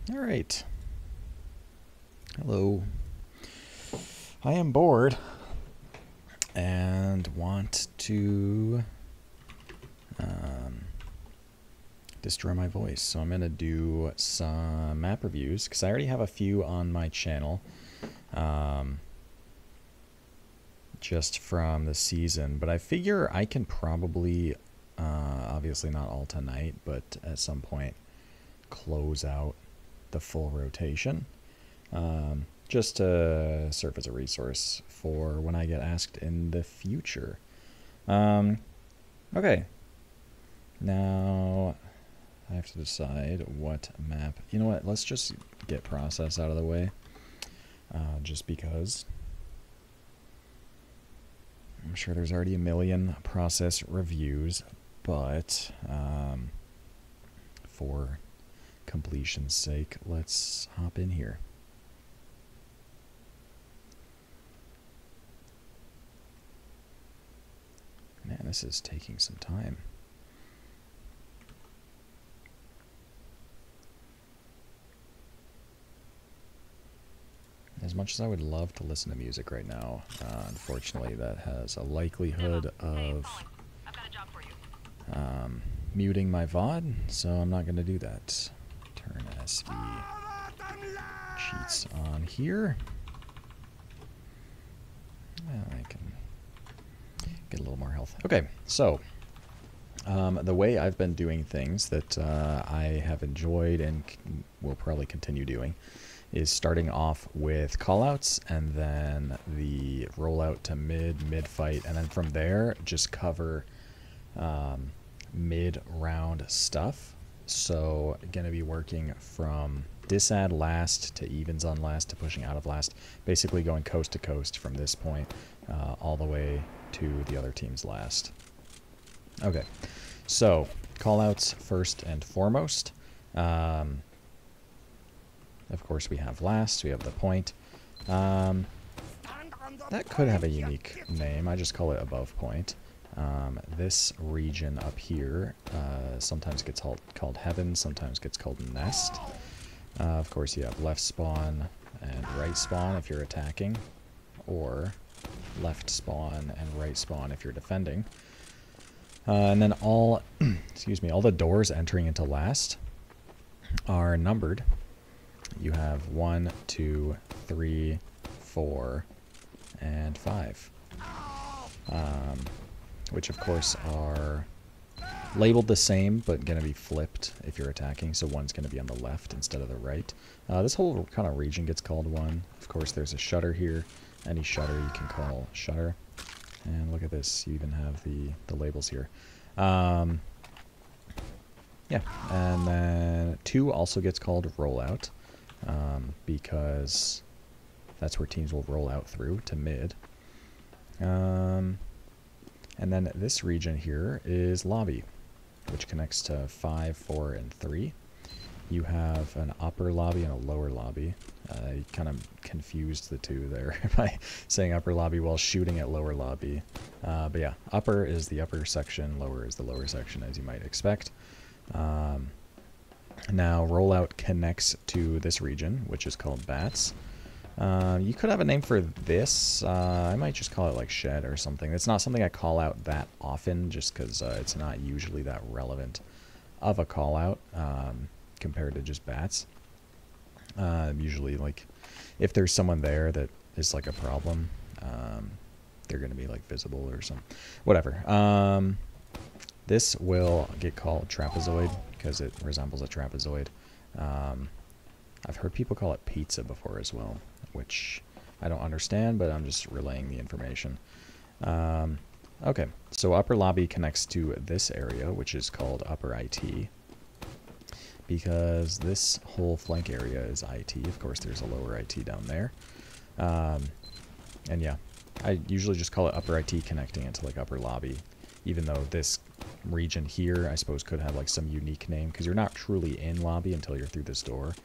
All right. Hello. I am bored and want to destroy my voice. So I'm going to do some map reviews because I already have a few on my channel just from the season. But I figure I can probably, obviously not all tonight, but at some point close out the full rotation. Just to serve as a resource for when I get asked in the future. Okay. Now, I have to decide what map. You know what? Let's just get process out of the way. Just because. I'm sure there's already a million process reviews, but for completion's sake, let's hop in here. Man, this is taking some time. As much as I would love to listen to music right now, unfortunately that has a likelihood of muting my VOD, so I'm not going to do that. Turn SV cheats on here. I can get a little more health. Okay, so the way I've been doing things that I have enjoyed and will probably continue doing is starting off with callouts and then the rollout to mid fight, and then from there just cover mid-round stuff. So gonna be working from disad last to evens on last to pushing out of last, basically going coast to coast from this point all the way to the other team's last. Okay, so callouts first and foremost. Of course, we have last, we have the point. That could have a unique name. I just call it above point. This region up here sometimes gets called heaven, sometimes gets called nest. Of course, you have left spawn and right spawn if you're attacking, or left spawn and right spawn if you're defending. And then all, excuse me, all the doors entering into last are numbered. You have 1, 2, 3, 4, and 5. Which of course are labeled the same, but going to be flipped if you're attacking. So one's going to be on the left instead of the right. This whole kind of region gets called one. Of course, there's a shutter here. Any shutter you can call shutter. And look at this, you even have the labels here. Yeah, and then 2 also gets called rollout. Because that's where teams will roll out through to mid. And then this region here is lobby, which connects to 5, 4, and 3. You have an upper lobby and a lower lobby. I kind of confused the two there by saying upper lobby while shooting at lower lobby. But yeah, upper is the upper section, lower is the lower section, as you might expect. Now, rollout connects to this region, which is called bats. You could have a name for this. I might just call it like shed or something. It's not something I call out that often, just because it's not usually that relevant of a call out compared to just bats. Usually, like, if there's someone there that is like a problem, they're going to be like visible or something. Whatever. This will get called trapezoid because it resembles a trapezoid. I've heard people call it pizza before as well, which I don't understand, but I'm just relaying the information. Okay, so upper lobby connects to this area, which is called upper IT, because this whole flank area is IT. Of course, there's a lower IT down there. And yeah, I usually just call it upper IT connecting into like upper lobby, even though this region here, I suppose, could have like some unique name, because you're not truly in lobby until you're through this door,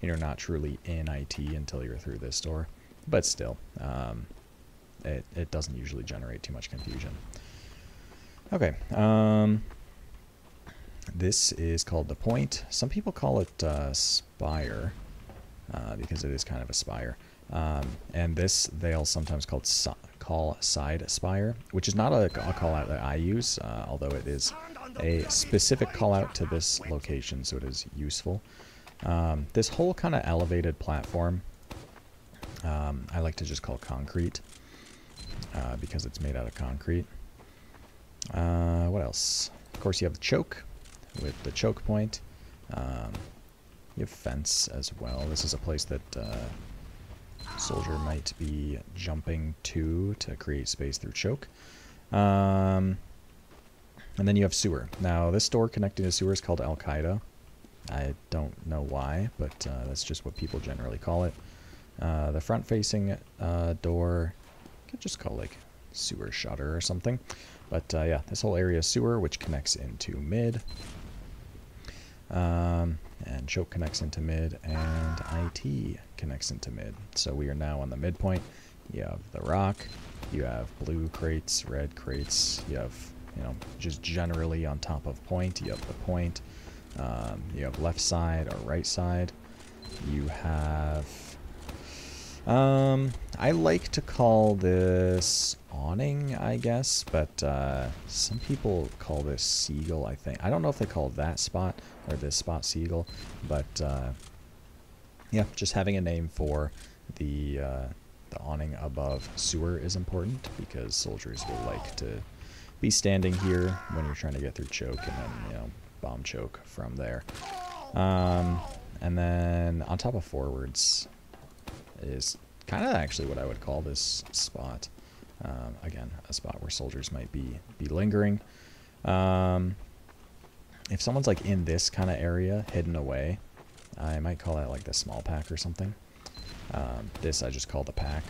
and you're not truly in IT until you're through this door. But still, it doesn't usually generate too much confusion. Okay, This is called the point. Some people call it spire because it is kind of a spire. And this they'll sometimes call side spire, which is not a call out that I use, although it is a specific call out to this location, so it is useful. This whole kind of elevated platform, I like to just call concrete because it's made out of concrete. What else? Of course, you have the choke with the choke point. You have fence as well. This is a place that soldier might be jumping to create space through choke. And then you have sewer. Now, this door connecting to sewer is called Al-Qaeda. I don't know why, but that's just what people generally call it. The front-facing door, you could just call like sewer shutter or something. But yeah, this whole area is sewer, which connects into mid. And choke connects into mid, and IT connects into mid. So we are now on the midpoint. You have the rock, you have blue crates, red crates, you have, you know, just generally on top of point, you have the point. You have left side or right side. You have, I like to call this awning, I guess, but some people call this seagull, I think. I don't know if they call that spot or this spot seagull, but yeah, just having a name for the awning above sewer is important because soldiers will like to be standing here when you're trying to get through choke and then, you know, bomb choke from there. And then on top of forwards is kind of actually what I would call this spot. Again, a spot where soldiers might be lingering. If someone's like in this kind of area, hidden away, I might call that like the small pack or something. This I just call the pack.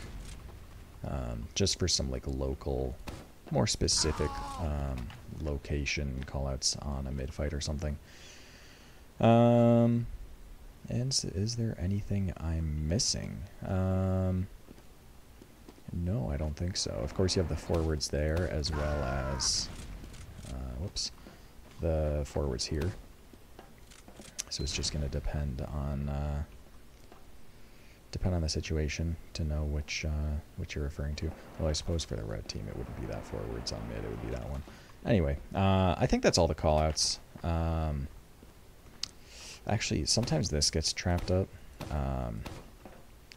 Just for some like local, more specific location callouts on a mid-fight or something. And is there anything I'm missing? No, I don't think so. Of course, you have the forwards there as well as, whoops, the forwards here. So it's just going to depend on the situation to know which you're referring to. Well, I suppose for the red team, it wouldn't be that forwards. On mid, it would be that one. Anyway, I think that's all the callouts. Actually, sometimes this gets trapped up,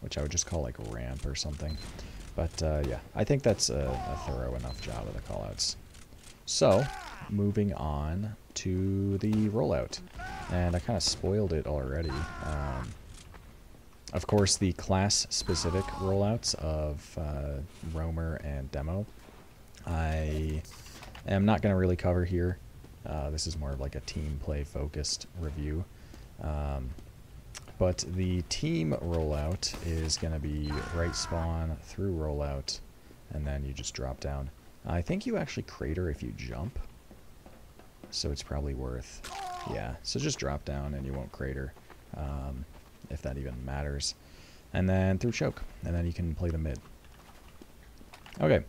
which I would just call like ramp or something. But yeah, I think that's a thorough enough job of the callouts. So, moving on to the rollout. And I kind of spoiled it already. Of course, the class-specific rollouts of Roamer and Demo, I am not going to really cover here. This is more of like a team play-focused review. But the team rollout is going to be right spawn through rollout, and then you just drop down. I think you actually crater if you jump, so it's probably worth, yeah, so just drop down and you won't crater, if that even matters. And then through choke, and then you can play the mid. Okay,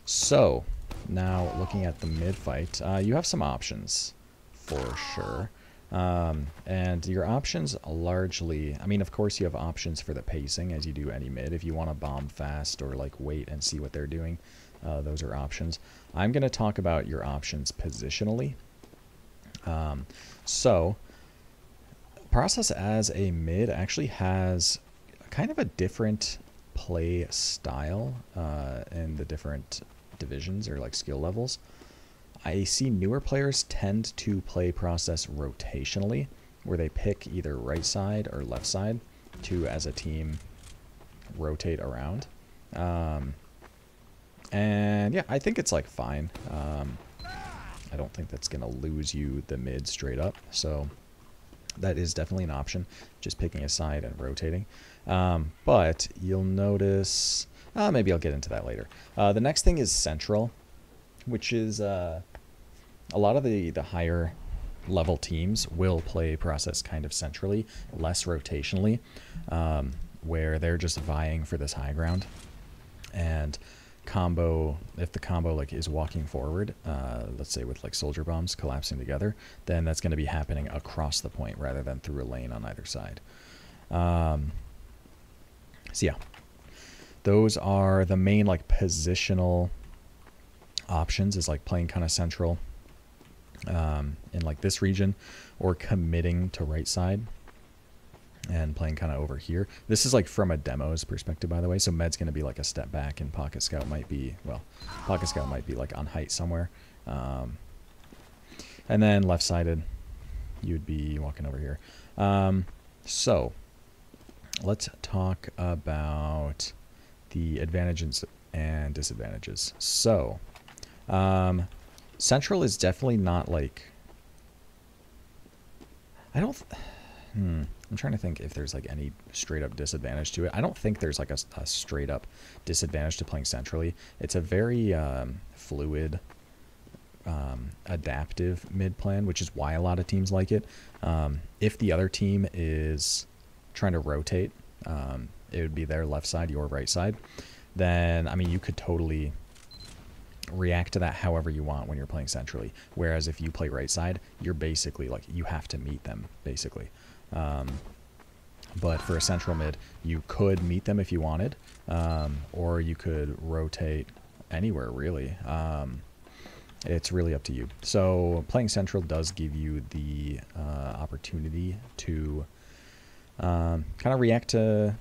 so now looking at the mid fight, you have some options for sure. And your options largely, I mean, of course you have options for the pacing as you do any mid. If you want to bomb fast or like wait and see what they're doing, those are options. I'm going to talk about your options positionally. So Process as a mid actually has kind of a different play style in the different divisions or like skill levels. I see newer players tend to play Process rotationally, where they pick either right side or left side to, as a team, rotate around. And yeah, I think it's like fine. I don't think that's going to lose you the mid straight up. So that is definitely an option, just picking a side and rotating. But you'll notice, maybe I'll get into that later. The next thing is central, which is a lot of the higher level teams will play Process kind of centrally, less rotationally, where they're just vying for this high ground. And combo, if the combo like is walking forward, let's say with like soldier bombs collapsing together, then that's going to be happening across the point rather than through a lane on either side. So yeah, those are the main like positional options, is like playing kind of central in like this region, or committing to right side and playing kind of over here. This is like from a demo's perspective, by the way, so med's going to be like a step back, and pocket scout might be, well, pocket scout might be like on height somewhere. And then left sided, you'd be walking over here. So let's talk about the advantages and disadvantages. So central is definitely not like, I'm trying to think if there's like any straight up disadvantage to it. I don't think there's like a straight up disadvantage to playing centrally. It's a very fluid, adaptive mid plan, which is why a lot of teams like it. If the other team is trying to rotate, it would be their left side, your right side, then I mean you could totally react to that however you want when you're playing centrally. Whereas if you play right side, you're basically like, you have to meet them basically. But for a central mid, you could meet them if you wanted, or you could rotate anywhere really. It's really up to you. So playing central does give you the opportunity to kind of react to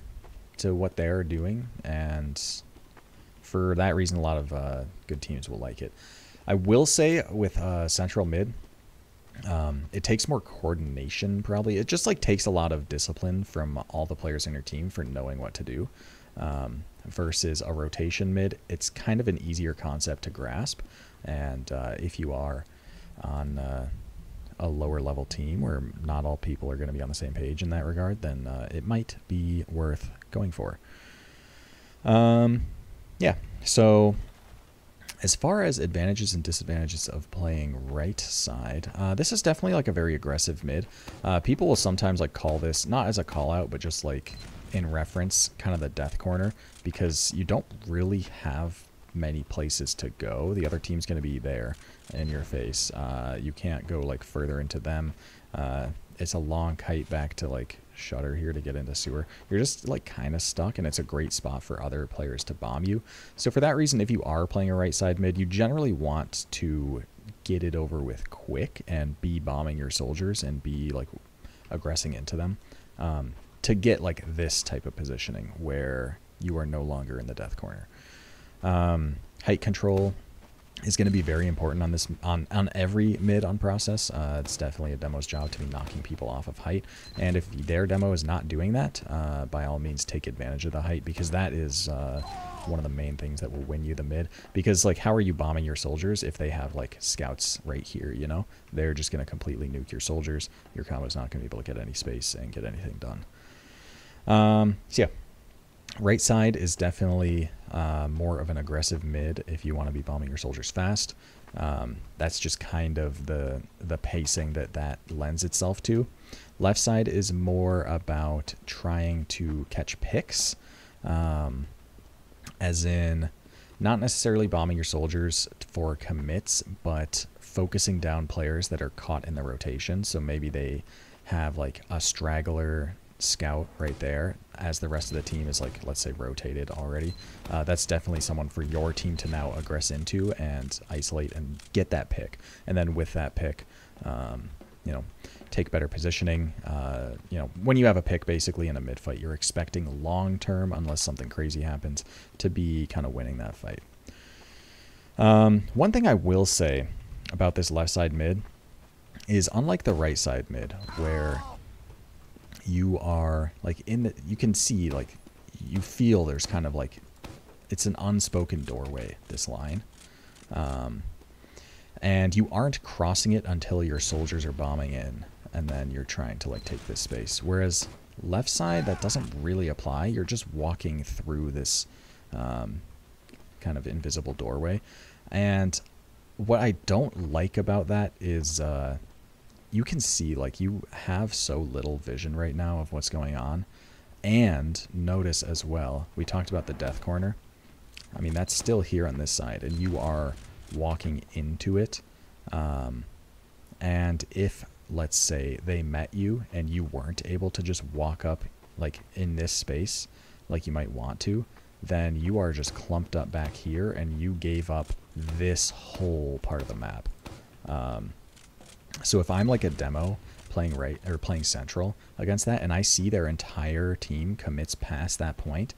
what they're doing, and for that reason, a lot of good teams will like it. I will say with central mid, it takes more coordination probably. It just like takes a lot of discipline from all the players in your team for knowing what to do. Versus a rotation mid, it's kind of an easier concept to grasp. And if you are on a lower level team where not all people are going to be on the same page in that regard, then it might be worth going for. Yeah, so as far as advantages and disadvantages of playing right side, this is definitely like a very aggressive mid. People will sometimes like call this, not as a call out, but just like in reference, kind of the death corner, because you don't really have many places to go. The other team's going to be there in your face. You can't go like further into them. It's a long kite back to like shutter here to get into sewer. You're just like kind of stuck, and it's a great spot for other players to bomb you. So for that reason, if you are playing a right side mid, you generally want to get it over with quick and be bombing your soldiers and be like aggressing into them, to get like this type of positioning where you are no longer in the death corner. Height control is going to be very important on this, on every mid on process. It's definitely a demo's job to be knocking people off of height, and if their demo is not doing that, by all means take advantage of the height, because that is one of the main things that will win you the mid. Because like, how are you bombing your soldiers if they have like scouts right here? You know, they're just going to completely nuke your soldiers. Your combo's not going to be able to get any space and get anything done. So yeah, right side is definitely more of an aggressive mid if you want to be bombing your soldiers fast. That's just kind of the pacing that lends itself to. Left side is more about trying to catch picks, as in not necessarily bombing your soldiers for commits, but focusing down players that are caught in the rotation. So maybe they have like a straggler scout right there as the rest of the team is like, let's say, rotated already. That's definitely someone for your team to now aggress into and isolate and get that pick. And then with that pick, you know, take better positioning. You know, when you have a pick basically in a mid fight, you're expecting long term, unless something crazy happens, to be kind of winning that fight. One thing I will say about this left side mid is, unlike the right side mid, where you are like in the, you can see, like, you feel there's kind of like, it's an unspoken doorway, this line, and you aren't crossing it until your soldiers are bombing in, and then you're trying to like take this space. Whereas left side, that doesn't really apply. You're just walking through this kind of invisible doorway. And what I don't like about that is you can see, like, you have so little vision right now of what's going on. And notice as well, we talked about the death corner. I mean, that's still here on this side, and you are walking into it. And if, let's say, they met you and you weren't able to just walk up like in this space like you might want to, then you are just clumped up back here and you gave up this whole part of the map. So if I'm like a demo playing right or playing central against that and I see their entire team commits past that point,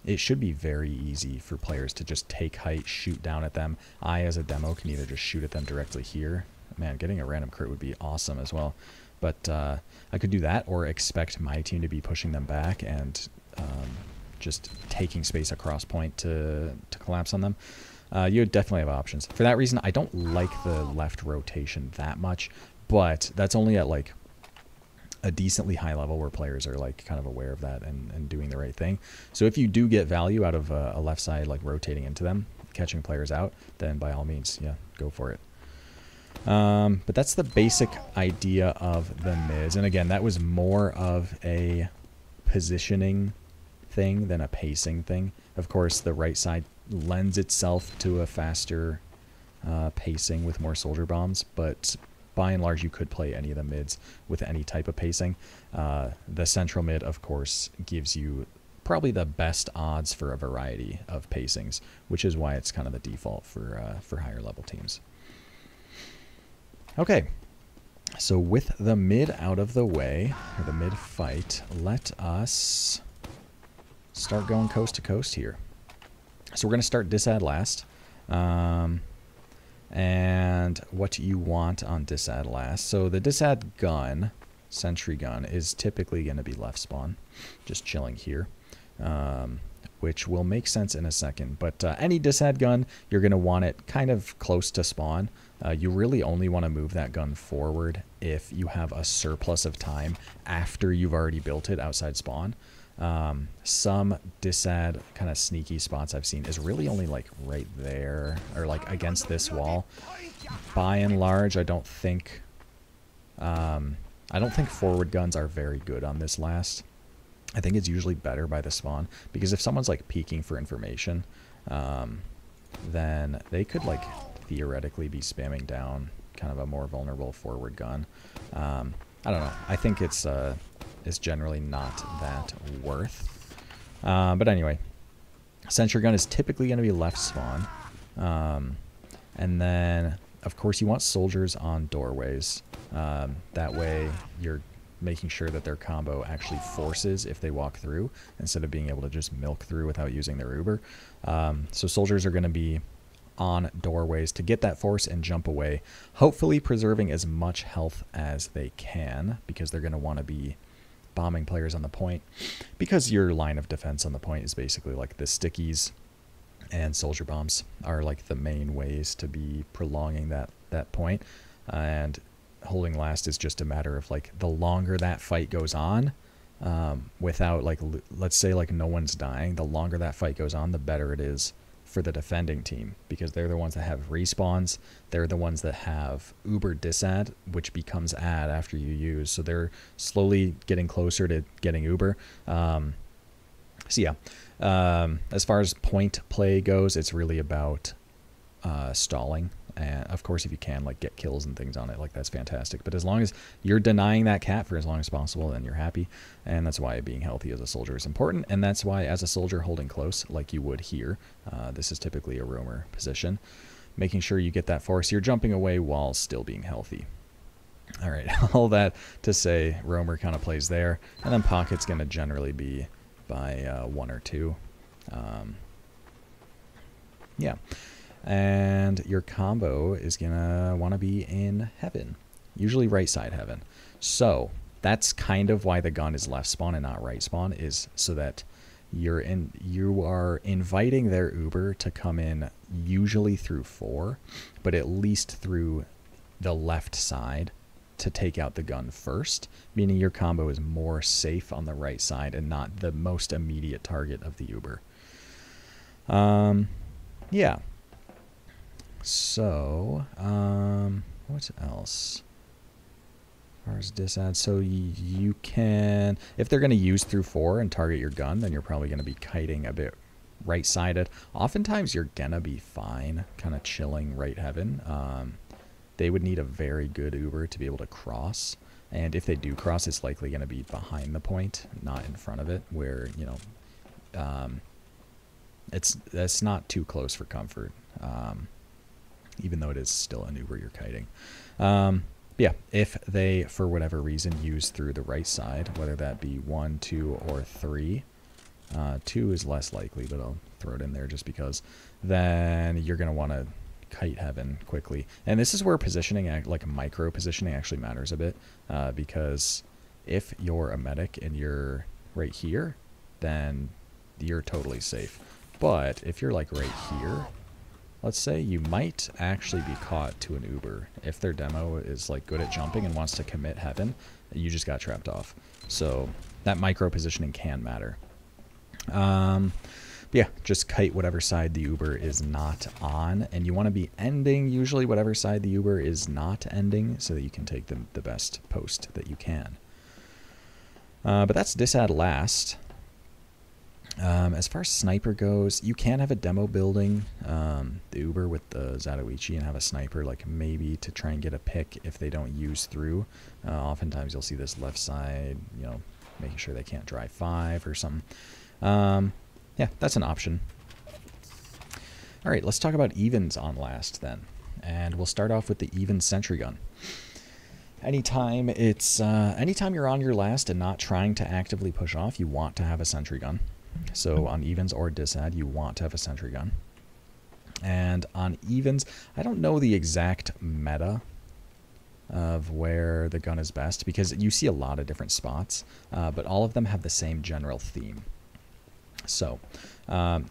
it should be very easy for players to just take height, shoot down at them. I, as a demo, can either just shoot at them directly here. Man, getting a random crit would be awesome as well. But I could do that or expect my team to be pushing them back and just taking space across point to collapse on them. You definitely have options. For that reason, I don't like the left rotation that much, but that's only at like a decently high level where players are like kind of aware of that and doing the right thing. So if you do get value out of a left side, like rotating into them, catching players out, then by all means, yeah, go for it. But that's the basic idea of the mids. And again, that was more of a positioning thing than a pacing thing. Of course, the right side lends itself to a faster pacing with more soldier bombs, but by and large, you could play any of the mids with any type of pacing. The central mid, of course, gives you probably the best odds for a variety of pacings, which is why it's kind of the default for higher level teams. Okay, so with the mid out of the way, or the mid fight, let us start going coast to coast here. So we're going to start disad last. And what you want on disad last. So the disad gun, sentry gun, is typically going to be left spawn, just chilling here, which will make sense in a second. But any disad gun, you're going to want it kind of close to spawn. You really only want to move that gun forward if you have a surplus of time after you've already built it outside spawn. Some disad kind of sneaky spots I've seen is really only like right there or like against this wall. By and large, I don't think forward guns are very good on this last. I think it's usually better by the spawn because if someone's like peeking for information, then they could like theoretically be spamming down kind of a more vulnerable forward gun. I don't know. I think it's generally not that worth. But anyway, sentry gun is typically going to be left spawn. And then, of course, you want soldiers on doorways. That way you're making sure that their combo actually forces if they walk through instead of being able to just milk through without using their Uber. So soldiers are going to be on doorways to get that force and jump away, hopefully preserving as much health as they can because they're going to want to be bombing players on the point because your line of defense on the point is basically like the stickies and soldier bombs are like the main ways to be prolonging that point. And holding last is just a matter of like the longer that fight goes on without like, let's say like no one's dying, the longer that fight goes on, the better it is for the defending team because they're the ones that have respawns. They're the ones that have Uber disad, which becomes ad after you use. So they're slowly getting closer to getting Uber. So yeah, as far as point play goes, it's really about stalling. And of course, if you can like get kills and things on it, like that's fantastic. But as long as you're denying that cat for as long as possible, then you're happy. And that's why being healthy as a soldier is important. And that's why as a soldier holding close, like you would here, this is typically a roamer position, making sure you get that force. You're jumping away while still being healthy. All right, all that to say, roamer kind of plays there. And then pocket's going to generally be by 1 or 2. Yeah. And your combo is going to want to be in heaven, usually right side heaven. So that's kind of why the gun is left spawn and not right spawn, is so that you are inviting their Uber to come in usually through 4, but at least through the left side to take out the gun first, meaning your combo is more safe on the right side and not the most immediate target of the Uber. Yeah. So, what else? As far as disad, so you can, if they're going to use through 4 and target your gun, then you're probably going to be kiting a bit right-sided, oftentimes you're gonna be fine, kind of chilling right heaven. They would need a very good Uber to be able to cross, and if they do cross, it's likely going to be behind the point, not in front of it, where, you know, that's not too close for comfort, even though it is still an Uber you're kiting. Yeah, if they, for whatever reason, use through the right side, whether that be 1, 2, or 3, 2 is less likely, but I'll throw it in there just because, then you're going to want to kite heaven quickly. And this is where positioning, like micro positioning, actually matters a bit, because if you're a medic and you're right here, then you're totally safe. But if you're like right here, let's say, you might actually be caught to an Uber. If their demo is like good at jumping and wants to commit heaven, you just got trapped off. So that micro positioning can matter. Yeah, just kite whatever side the Uber is not on, and you want to be ending usually whatever side the Uber is not ending, so that you can take the best post that you can. But that's disad last. As far as sniper goes, you can have a demo building the Uber with the Zatoichi and have a sniper, like maybe to try and get a pick if they don't use through. Oftentimes you'll see this left side, you know, making sure they can't drive 5 or something. Yeah, that's an option. All right, let's talk about evens on last then. And we'll start off with the even sentry gun. Anytime you're on your last and not trying to actively push off, you want to have a sentry gun. So on evens or disad, you want to have a sentry gun. And on evens, I don't know the exact meta of where the gun is best, because you see a lot of different spots, but all of them have the same general theme. So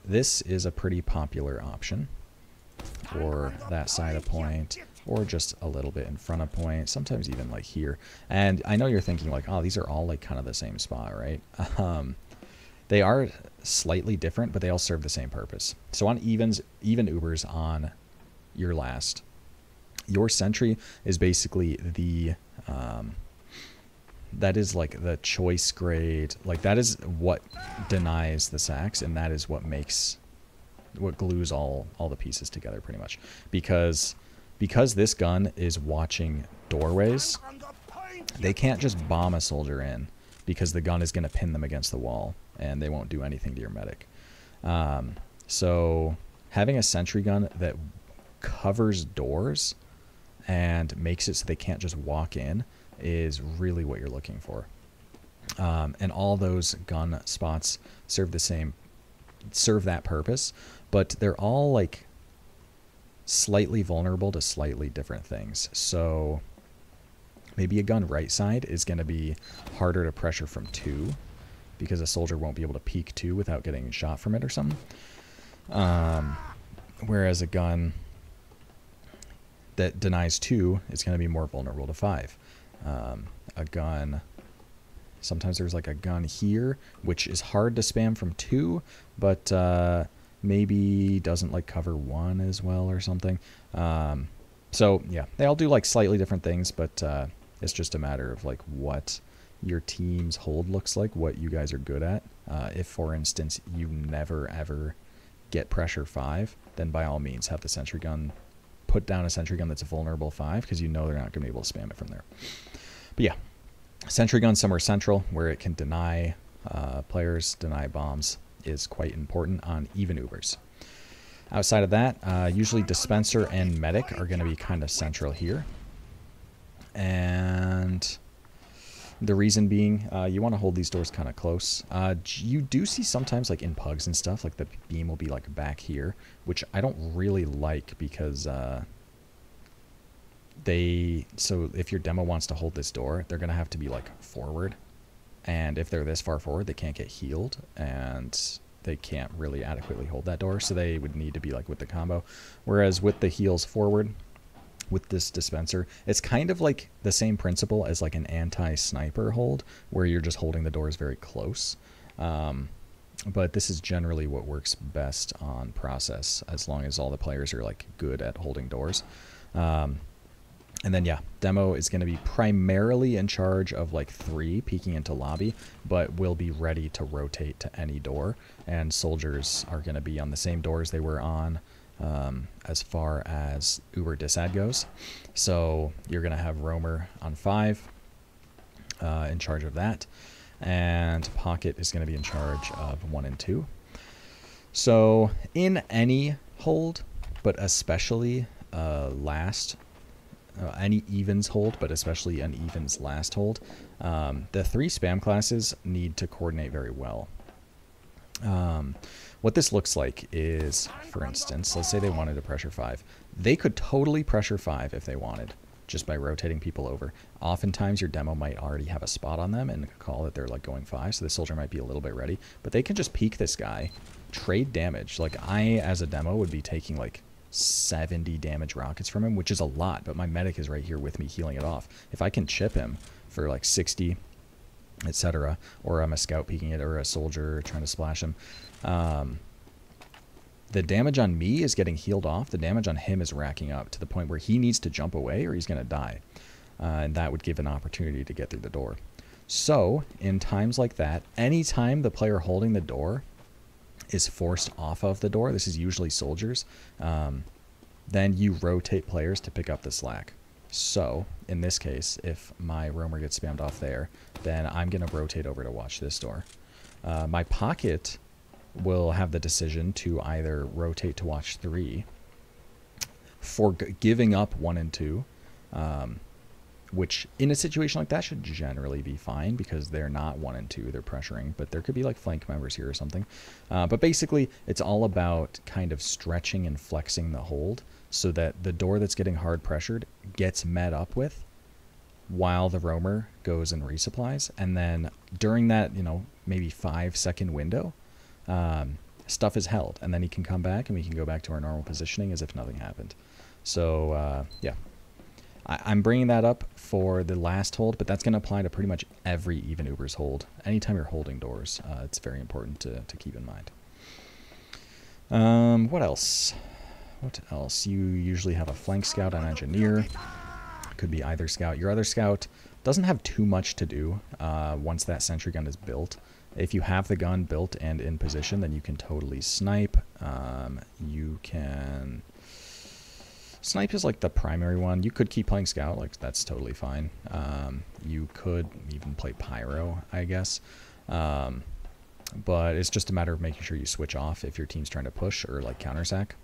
this is a pretty popular option for that side of point, or just a little bit in front of point, sometimes even like here. And I know you're thinking like, oh, these are all like kind of the same spot, right? They are slightly different, but they all serve the same purpose. So on evens, even Ubers on your last, your sentry is basically the that is like the choice grade, like that is what denies the sacks, and that is what glues all the pieces together pretty much, because this gun is watching doorways. They can't just bomb a soldier in, because the gun is going to pin them against the wall and they won't do anything to your medic. So having a sentry gun that covers doors and makes it so they can't just walk in is really what you're looking for. And all those gun spots serve that purpose, but they're all like slightly vulnerable to slightly different things. So maybe a gun right side is going to be harder to pressure from 2, because a soldier won't be able to peek 2 without getting shot from it or something. Whereas a gun that denies 2 is going to be more vulnerable to 5. A gun, sometimes there's like a gun here, which is hard to spam from 2, but maybe doesn't like cover 1 as well or something. So yeah, they all do like slightly different things, but it's just a matter of like what your team's hold looks like, what you guys are good at. If, for instance, you never ever get pressure 5, then by all means have the sentry gun, put down a sentry gun that's a vulnerable 5, because you know they're not going to be able to spam it from there. But yeah, sentry gun somewhere central where it can deny players, deny bombs, is quite important on even Ubers. Outside of that, usually dispenser and medic are going to be kind of central here. And the reason being, you want to hold these doors kind of close. You do see sometimes, like in pugs and stuff, like the beam will be like back here, which I don't really like, because so if your demo wants to hold this door, they're going to have to be like forward. And if they're this far forward, they can't get healed, and they can't really adequately hold that door. So they would need to be like with the combo. Whereas with the heals forward, with this dispenser, it's kind of like the same principle as like an anti-sniper hold, where you're just holding the doors very close. But this is generally what works best on process, as long as all the players are like good at holding doors. And then, yeah, demo is going to be primarily in charge of like 3 peeking into lobby, but will be ready to rotate to any door. And soldiers are going to be on the same doors they were on as far as Uber Disad goes. So you're going to have Roamer on 5 in charge of that. And Pocket is going to be in charge of 1 and 2. So in any hold, but especially any evens hold, but especially an evens last hold, the 3 spam classes need to coordinate very well. What this looks like is, for instance, let's say they wanted to pressure 5. They could totally pressure 5 if they wanted, just by rotating people over. Oftentimes your demo might already have a spot on them and call that they're like going 5, so the soldier might be a little bit ready, but they can just peek this guy, trade damage. Like I, as a demo, would be taking like 70 damage rockets from him, which is a lot, but my medic is right here with me healing it off. If I can chip him for like 60, etc., or I'm a scout peeking it, or a soldier trying to splash him, the damage on me is getting healed off. The damage on him is racking up to the point where he needs to jump away or he's going to die. And that would give an opportunity to get through the door. So in times like that, anytime the player holding the door is forced off of the door, this is usually soldiers, then you rotate players to pick up the slack. So in this case, if my roamer gets spammed off there, then I'm going to rotate over to watch this door. My pocket will have the decision to either rotate to watch 3 for giving up 1 and 2, which in a situation like that should generally be fine because they're not 1 and 2, they're pressuring, but there could be like flank members here or something. But basically it's all about kind of stretching and flexing the hold so that the door that's getting hard pressured gets met up with while the roamer goes and resupplies. And then during that, maybe 5-second window, stuff is held, and then he can come back and we can go back to our normal positioning as if nothing happened. So yeah, I'm bringing that up for the last hold, but that's going to apply to pretty much every even Ubers hold. Anytime you're holding doors, it's very important to keep in mind. What else? You usually have a flank scout and engineer. Could be either scout. Your other scout doesn't have too much to do once that sentry gun is built. If you have the gun built and in position, then you can totally snipe. Snipe is like the primary one. You could keep playing scout, like that's totally fine. You could even play pyro, I guess. But it's just a matter of making sure you switch off if your team's trying to push or like counter sack.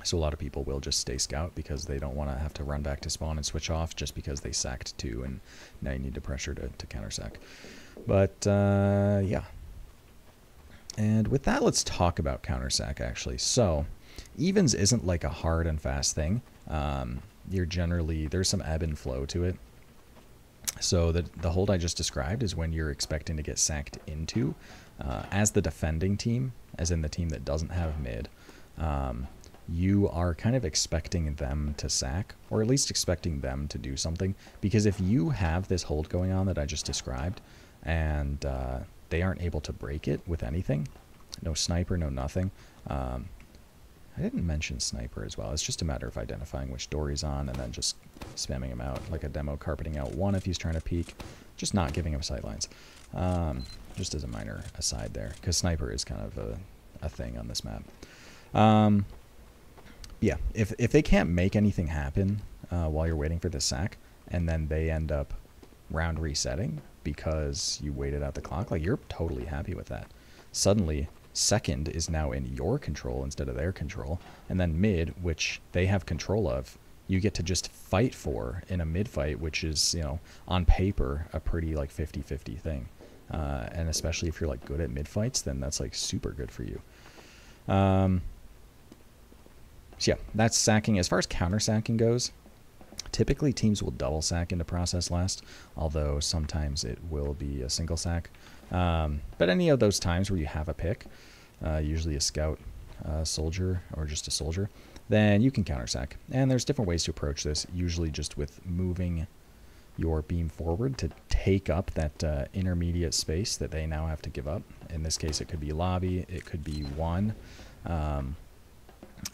So a lot of people will just stay scout because they don't want to have to run back to spawn and switch off just because they sacked 2 and now you need to pressure to counter sack. But yeah. And with that, let's talk about counter sack actually. So evens isn't like a hard and fast thing. There's some ebb and flow to it. So the hold I just described is when you're expecting to get sacked into as the defending team, as in the team that doesn't have mid. You are kind of expecting them to sack, or at least expecting them to do something, because if you have this hold going on that I just described and they aren't able to break it with anything, no sniper, no nothing. I didn't mention sniper as well. It's just a matter of identifying which door he's on and then just spamming him out, like a demo carpeting out 1 if he's trying to peek, just not giving him sightlines. Just as a minor aside there, because sniper is kind of a thing on this map. Yeah, if they can't make anything happen while you're waiting for the sack, and then they end up round resetting because you waited out the clock, like you're totally happy with that. Suddenly, second is now in your control instead of their control, and then mid, which they have control of, you get to just fight for in a mid fight, which is, on paper, a pretty like 50-50 thing. And especially if you're like good at mid fights, then that's like super good for you. So yeah, that's sacking. As far as counter sacking goes, typically teams will double sack into process last, although sometimes it will be a single sack. But any of those times where you have a pick, usually a scout, soldier, or just a soldier, then you can counter sack. And there's different ways to approach this, usually just with moving your beam forward to take up that intermediate space that they now have to give up. In this case, it could be lobby, it could be 1.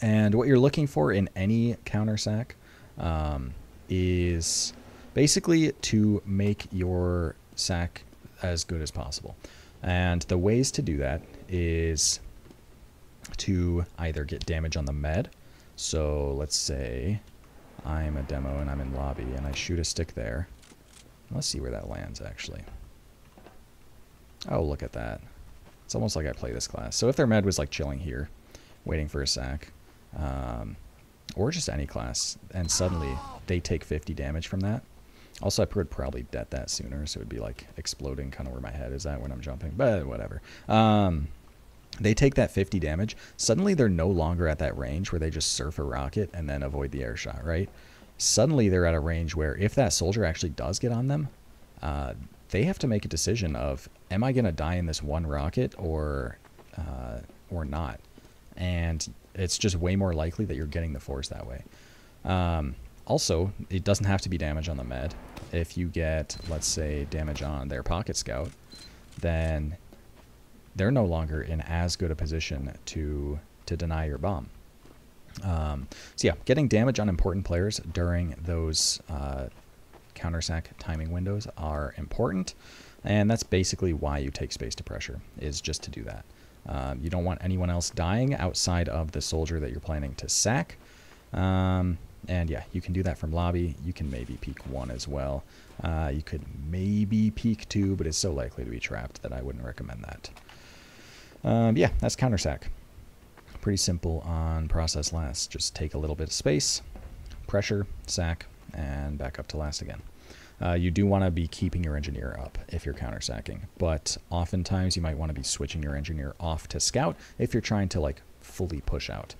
And what you're looking for in any counter sack is basically to make your sack as good as possible. And the ways to do that is to either get damage on the med. So let's say I'm a demo and I'm in lobby and I shoot a stick there. Let's see where that lands actually. Oh, look at that. It's almost like I play this class. So if their med was like chilling here, waiting for a sack, or just any class, and suddenly they take 50 damage from that. Also, I would probably det that sooner, so it would be like exploding kind of where my head is at when I'm jumping, but whatever. They take that 50 damage. Suddenly they're no longer at that range where they just surf a rocket and then avoid the air shot, right? Suddenly they're at a range where if that soldier actually does get on them, they have to make a decision of, am I going to die in this one rocket or not? And it's just way more likely that you're getting the force that way. Also, it doesn't have to be damage on the med. If you get, let's say, damage on their pocket scout, then they're no longer in as good a position to deny your bomb. So yeah, getting damage on important players during those counter-sack timing windows are important, and that's basically why you take space to pressure, is just to do that. You don't want anyone else dying outside of the soldier that you're planning to sack. And yeah, you can do that from lobby. You can maybe peek 1 as well. You could maybe peek 2, but it's so likely to be trapped that I wouldn't recommend that. Yeah, that's counter-sack. Pretty simple on process last. Just take a little bit of space, pressure, sack, and back up to last again. You do want to be keeping your engineer up if you're counter-sacking, but oftentimes you might want to be switching your engineer off to scout if you're trying to like fully push out.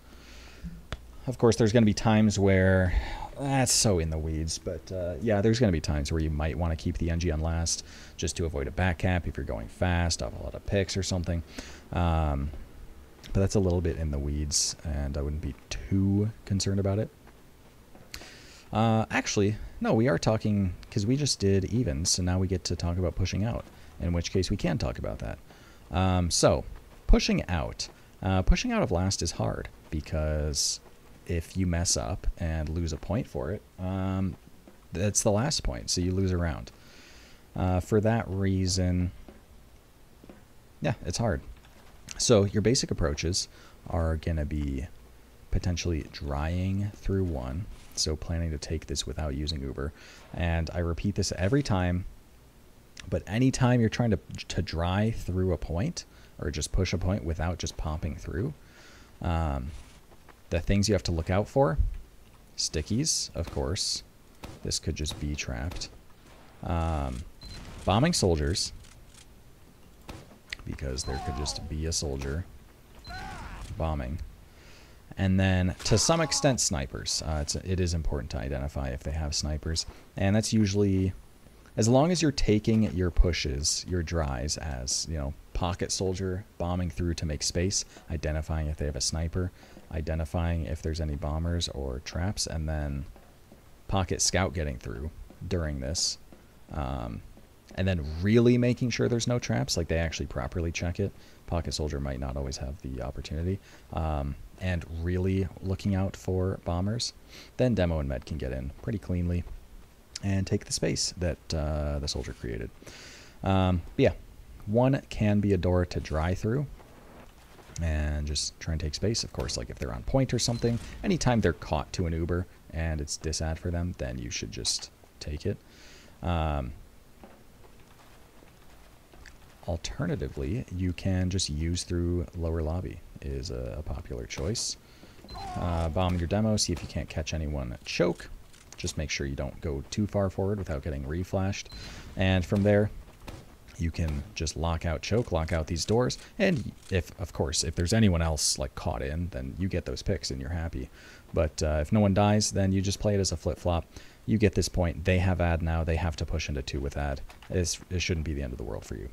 Of course, there's going to be times where that's so in the weeds, but yeah, there's going to be times where you might want to keep the NG on last just to avoid a back cap if you're going fast off a lot of picks or something. But that's a little bit in the weeds, and I wouldn't be too concerned about it. Actually, no, we are talking, because we just did evens, so now we get to talk about pushing out, in which case we can talk about that. So, pushing out. Pushing out of last is hard, because if you mess up and lose a point for it, that's the last point, so you lose a round. For that reason, yeah, it's hard. So your basic approaches are going to be potentially drying through 1, so planning to take this without using Uber. And I repeat this every time, but anytime you're trying to dry through a point, or just push a point without just popping through, the things you have to look out for, stickies, of course. This could just be trapped. Bombing soldiers, because there could just be a soldier bombing. And then, to some extent, snipers. It is important to identify if they have snipers. And that's usually, as long as you're taking your pushes, your dries as, you know, pocket soldier bombing through to make space, identifying if they have a sniper, identifying if there's any bombers or traps, and then pocket scout getting through during this. And then really making sure there's no traps, like they actually properly check it. Pocket soldier might not always have the opportunity. And really looking out for bombers. Then demo and med can get in pretty cleanly and take the space that the soldier created. But yeah, 1 can be a door to dry through and just try and take space. Of course, like if they're on point or something, anytime they're caught to an Uber and it's disad for them, then you should just take it. Alternatively, you can just use through lower lobby, is a popular choice. Bomb your demo, see if you can't catch anyone choke. Just make sure you don't go too far forward without getting reflashed. And from there, you can just lock out choke, lock out these doors. And of course, if there's anyone else like caught in, then you get those picks and you're happy. But if no one dies, then you just play it as a flip-flop. You get this point, they have ad now, they have to push into 2 with ad. It shouldn't be the end of the world for you.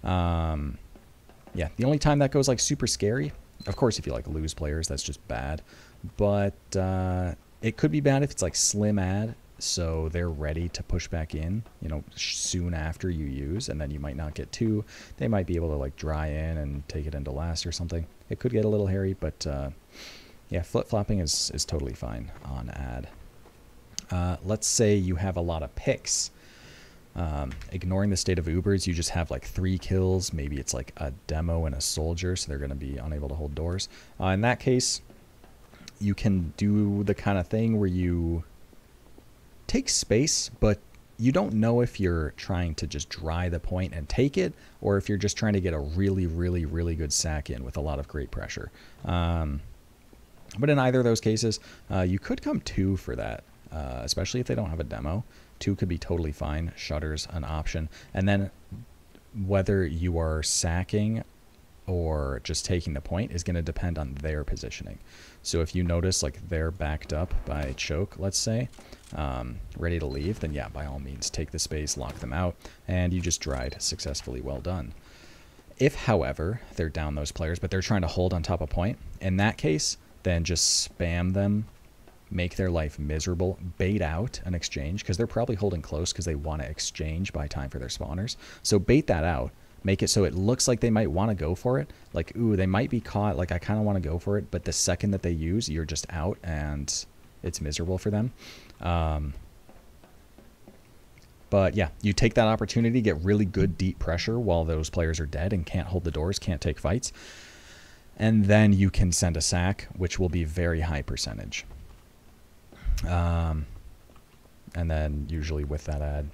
Yeah, the only time that goes like super scary, of course if you like lose players, that's just bad, but it could be bad if it's like slim ad, so they're ready to push back in, you know, soon after you use, and then you might not get 2. They might be able to like dry in and take it into last or something. It could get a little hairy, but yeah, flip-flopping is totally fine on ad. Let's say you have a lot of picks. Ignoring the state of Ubers, you just have like 3 kills. Maybe it's like a demo and a soldier, so they're going to be unable to hold doors. In that case, you can do the kind of thing where you take space, but you don't know if you're trying to just dry the point and take it, or if you're just trying to get a really, really, really good sack in with a lot of great pressure. But in either of those cases, you could come 2 for that, especially if they don't have a demo. 2 could be totally fine. Shutter's an option. And then whether you are sacking or just taking the point is going to depend on their positioning. So if you notice like they're backed up by choke, let's say, ready to leave, then yeah, by all means, take the space, lock them out, and you just dried successfully. Well done. If, however, they're down those players, but they're trying to hold on top of point, in that case, then just spam them, make their life miserable, bait out an exchange, because they're probably holding close because they want to exchange by time for their spawners. So bait that out. Make it so it looks like they might want to go for it. Like, ooh, they might be caught. Like, I kind of want to go for it. But the second that they use, you're just out and it's miserable for them. But yeah, you take that opportunity, get really good deep pressure while those players are dead and can't hold the doors, can't take fights. And then you can send a sack, which will be very high percentage. And then usually with that ad,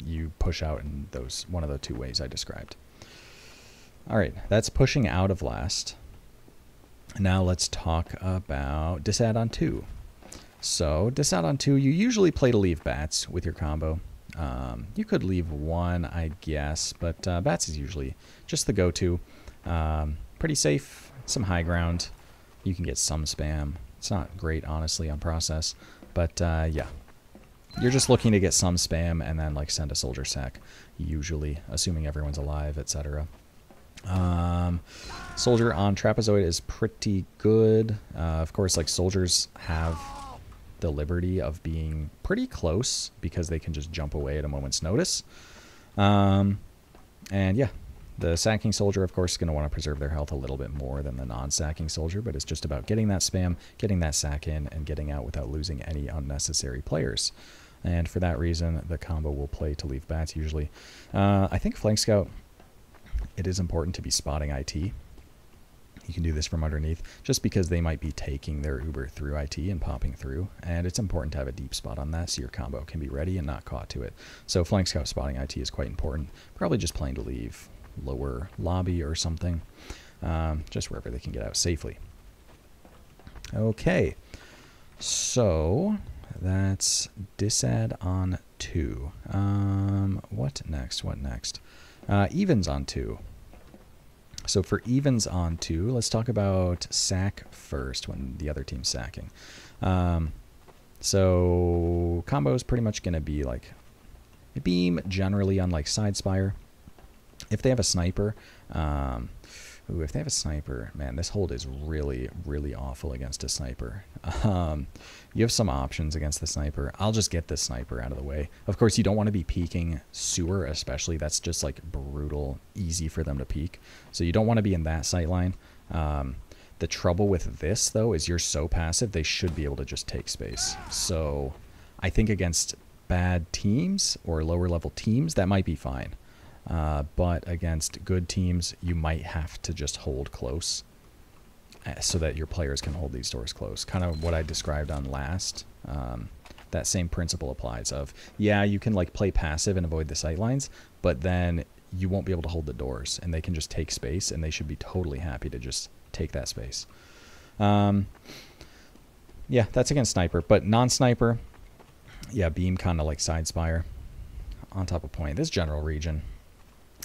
you push out in one of the 2 ways I described. All right, that's pushing out of last. Now let's talk about disadd on 2. So disadd on 2, you usually play to leave bats with your combo. You could leave 1, I guess, but bats is usually just the go-to. Pretty safe, some high ground. You can get some spam. It's not great, honestly, on process, but yeah. You're just looking to get some spam and then like send a soldier sack, usually, assuming everyone's alive, etc. Soldier on trapezoid is pretty good. Of course, like soldiers have the liberty of being pretty close because they can just jump away at a moment's notice. And yeah, the sacking soldier, of course, is going to want to preserve their health a little bit more than the non-sacking soldier, but it's just about getting that spam, getting that sack in, and getting out without losing any unnecessary players. And for that reason, the combo will play to leave bats usually. I think Flank Scout, it is important to be spotting IT. You can do this from underneath, just because they might be taking their Uber through IT and popping through, and it's important to have a deep spot on that so your combo can be ready and not caught to it. So Flank Scout spotting IT is quite important. Probably just playing to leave lower lobby or something, just wherever they can get out safely. Okay, so that's disadd on 2. What next? Evens on 2. So for evens on 2, let's talk about sack first when the other team's sacking. So combo is pretty much going to be like beam, generally on like side spire. If they have a sniper, if they have a sniper, man, this hold is really, really awful against a sniper. You have some options against the sniper. I'll just get the sniper out of the way. Of course, you don't want to be peeking sewer, especially. That's just like brutal, easy for them to peek. So you don't want to be in that sight line. The trouble with this, though, is you're so passive, they should be able to just take space. So I think against bad teams or lower level teams, that might be fine. But against good teams, you might have to just hold close so that your players can hold these doors close. Kind of what I described on last. That same principle applies of, yeah, you can like play passive and avoid the sight lines, but then you won't be able to hold the doors, and they can just take space, and they should be totally happy to just take that space. Yeah, that's against sniper, but non-sniper, yeah, beam kind of like side spire on top of point. This general region.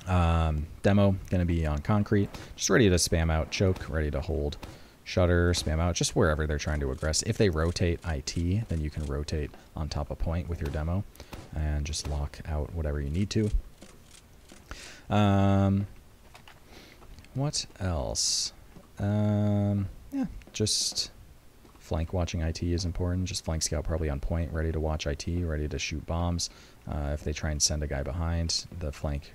Demo gonna be on concrete, just ready to spam out choke, ready to hold shutter, spam out just wherever they're trying to aggress. If they rotate IT, then you can rotate on top of point with your demo and just lock out whatever you need to. What else? Yeah, just flank watching IT is important. Just flank scout probably on point, ready to watch IT, ready to shoot bombs. If they try and send a guy behind, the flank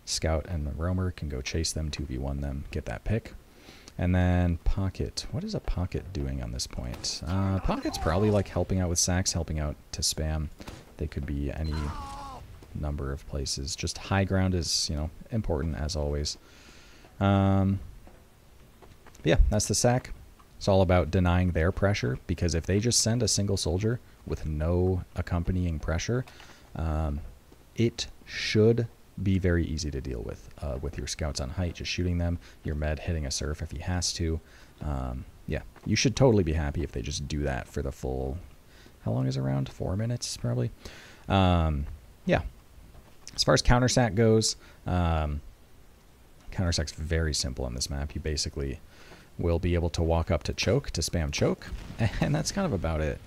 scout and the roamer can go chase them, 2v1 them, get that pick. And then Pocket. What is a Pocket doing on this point? Pocket's probably like helping out with sacks, helping out to spam. They could be any number of places. Just high ground is, you know, important as always. Yeah, that's the sack. It's all about denying their pressure, because if they just send a single soldier with no accompanying pressure, it should be very easy to deal with your scouts on height, just shooting them, your med hitting a surf if he has to. Yeah, you should totally be happy if they just do that for the full, how long is it around? 4 minutes, probably. Yeah. As far as countersack goes, countersack's very simple on this map. You basically will be able to walk up to choke to spam choke, and that's kind of about it.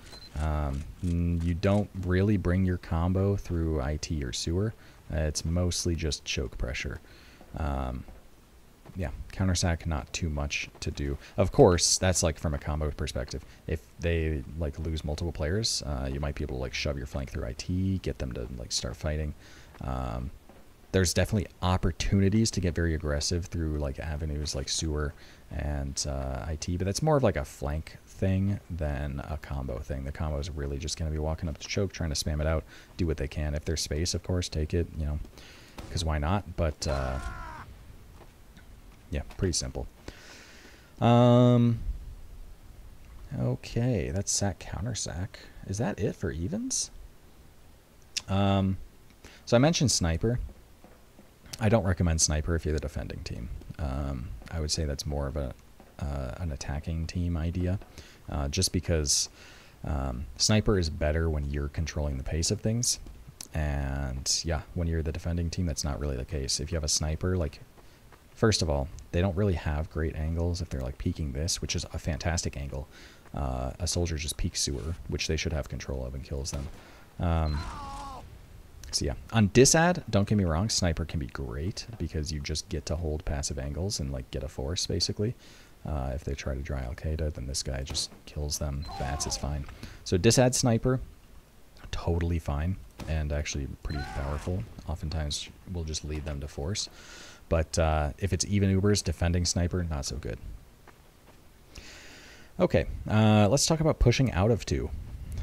You don't really bring your combo through IT or sewer. It's mostly just choke pressure. Yeah, countersack, not too much to do. Of course, that's like from a combo perspective. If they like lose multiple players, you might be able to like shove your flank through IT, get them to like start fighting. There's definitely opportunities to get very aggressive through like avenues like sewer and IT, but that's more of like a flank thing than a combo thing. The combo is really just going to be walking up to choke, trying to spam it out, do what they can. If there's space, of course, take it, you know, because why not? But yeah, pretty simple. Okay, that's sack, counter sack. Is that it for evens? So I mentioned sniper. I don't recommend sniper if you're the defending team. I would say that's more of an attacking team idea, just because sniper is better when you're controlling the pace of things. And yeah, when you're the defending team, that's not really the case. If you have a sniper, like, first of all, they don't really have great angles if they're like peeking this, which is a fantastic angle. A soldier just peeks sewer, which they should have control of, and kills them. So yeah, on disad, don't get me wrong, sniper can be great because you just get to hold passive angles and like get a force basically. If they try to dry Al-Qaeda, then this guy just kills them. Bats is fine. So disad sniper, totally fine and actually pretty powerful. Oftentimes will just lead them to force. But if it's even Ubers, defending sniper, not so good. Okay, let's talk about pushing out of 2.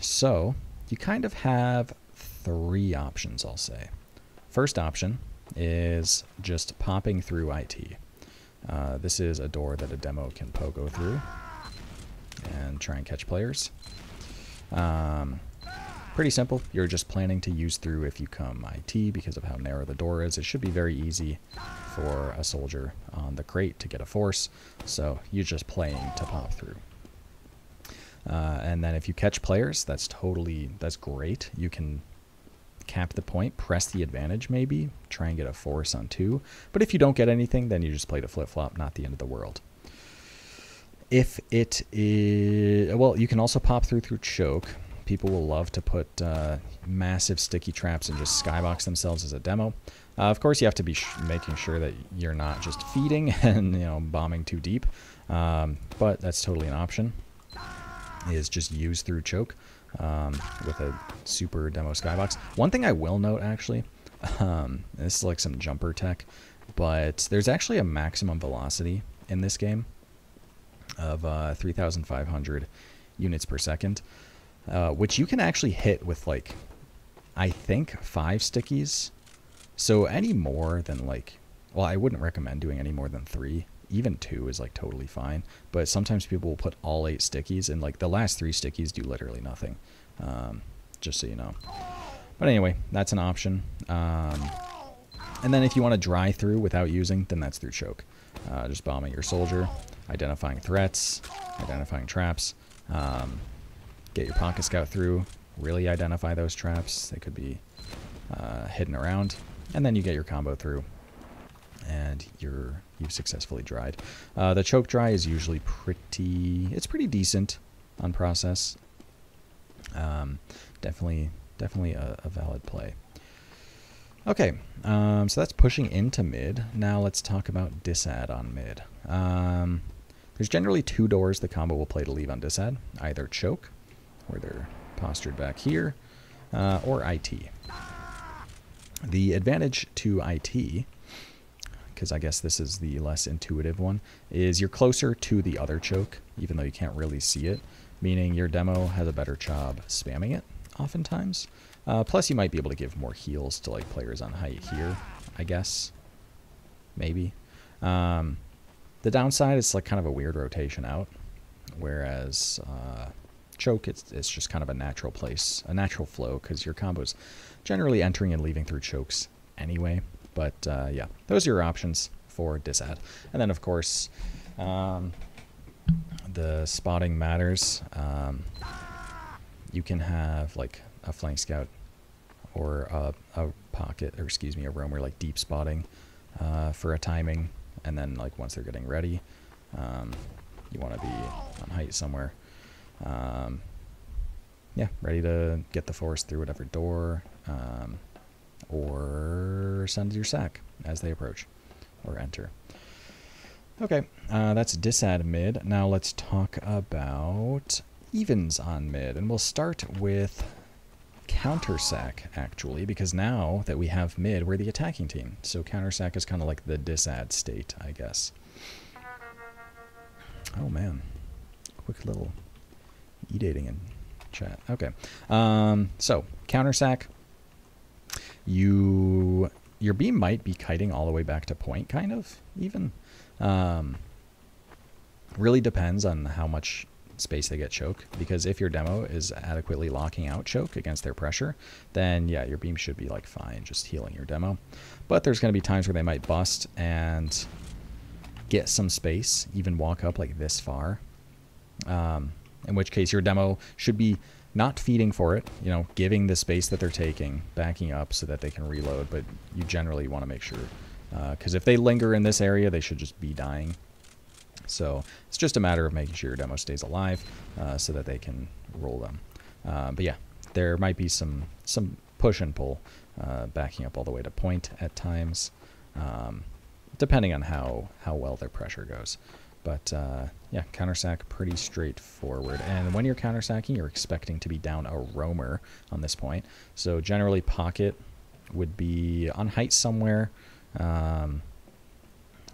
So you kind of have 3 options, I'll say. First option is just popping through IT. This is a door that a demo can pogo through and try and catch players. Pretty simple. You're just planning to use through if you come IT because of how narrow the door is. It should be very easy for a soldier on the crate to get a force, so you're just playing to pop through. And then if you catch players, that's great. You can cap the point, press the advantage maybe, try and get a force on 2. But if you don't get anything, then you just play the flip-flop, not the end of the world. If it is, well, you can also pop through choke. People will love to put massive sticky traps and just skybox themselves as a demo. Of course, you have to be making sure that you're not just feeding and, you know, bombing too deep. But that's totally an option, is just use through choke with a super demo skybox. One thing I will note, actually, this is like some jumper tech, but there's actually a maximum velocity in this game of 3,500 units per second. Which you can actually hit with, like, I think 5 stickies. So any more than, like, well, I wouldn't recommend doing any more than 3. Even 2 is, like, totally fine. But sometimes people will put all 8 stickies, and, like, the last 3 stickies do literally nothing. Just so you know. But anyway, that's an option. And then if you want to dry through without using, then that's through choke. Just bombing your soldier, identifying threats, identifying traps. Get your pocket scout through, really identify those traps. They could be hidden around, and then you get your combo through, and you've successfully dried. The choke dry is usually pretty decent on process. Definitely a valid play. Okay, so that's pushing into mid. Now let's talk about disad on mid. There's generally 2 doors the combo will play to leave on disad, either choke, where they're postured back here, or IT. The advantage to IT because I guess this is the less intuitive one, is you're closer to the other choke, even though you can't really see it, meaning your demo has a better job spamming it oftentimes. Plus, you might be able to give more heals to like players on height here, I guess. Maybe. The downside is like kind of a weird rotation out, whereas choke, it's just kind of a natural place, a natural flow, because your combo's generally entering and leaving through chokes anyway. But yeah, those are your options for disad. And then, of course, the spotting matters. You can have like a flank scout or a pocket, or excuse me, a roamer like deep spotting for a timing. And then like once they're getting ready, you want to be on height somewhere. Yeah, ready to get the force through whatever door, or send your sack as they approach or enter. Okay, that's disad mid. Now let's talk about evens on mid, and we'll start with counter sack actually, because now that we have mid, we're the attacking team. So counter sack is kind of like the disad state, I guess. Oh man, quick little e-dating in chat. Okay, so counter sack, your beam might be kiting all the way back to point, kind of even. Really depends on how much space they get choke, because if your demo is adequately locking out choke against their pressure, then yeah, your beam should be like fine, just healing your demo. But there's going to be times where they might bust and get some space, even walk up like this far, in which case your demo should be not feeding for it, you know, giving the space that they're taking, backing up so that they can reload. But you generally want to make sure, because if they linger in this area, they should just be dying. So it's just a matter of making sure your demo stays alive so that they can roll them. But yeah, there might be some push and pull, backing up all the way to point at times, depending on how well their pressure goes. But yeah, counter sack pretty straightforward. And when you're counter sacking, you're expecting to be down a roamer on this point. So generally pocket would be on height somewhere,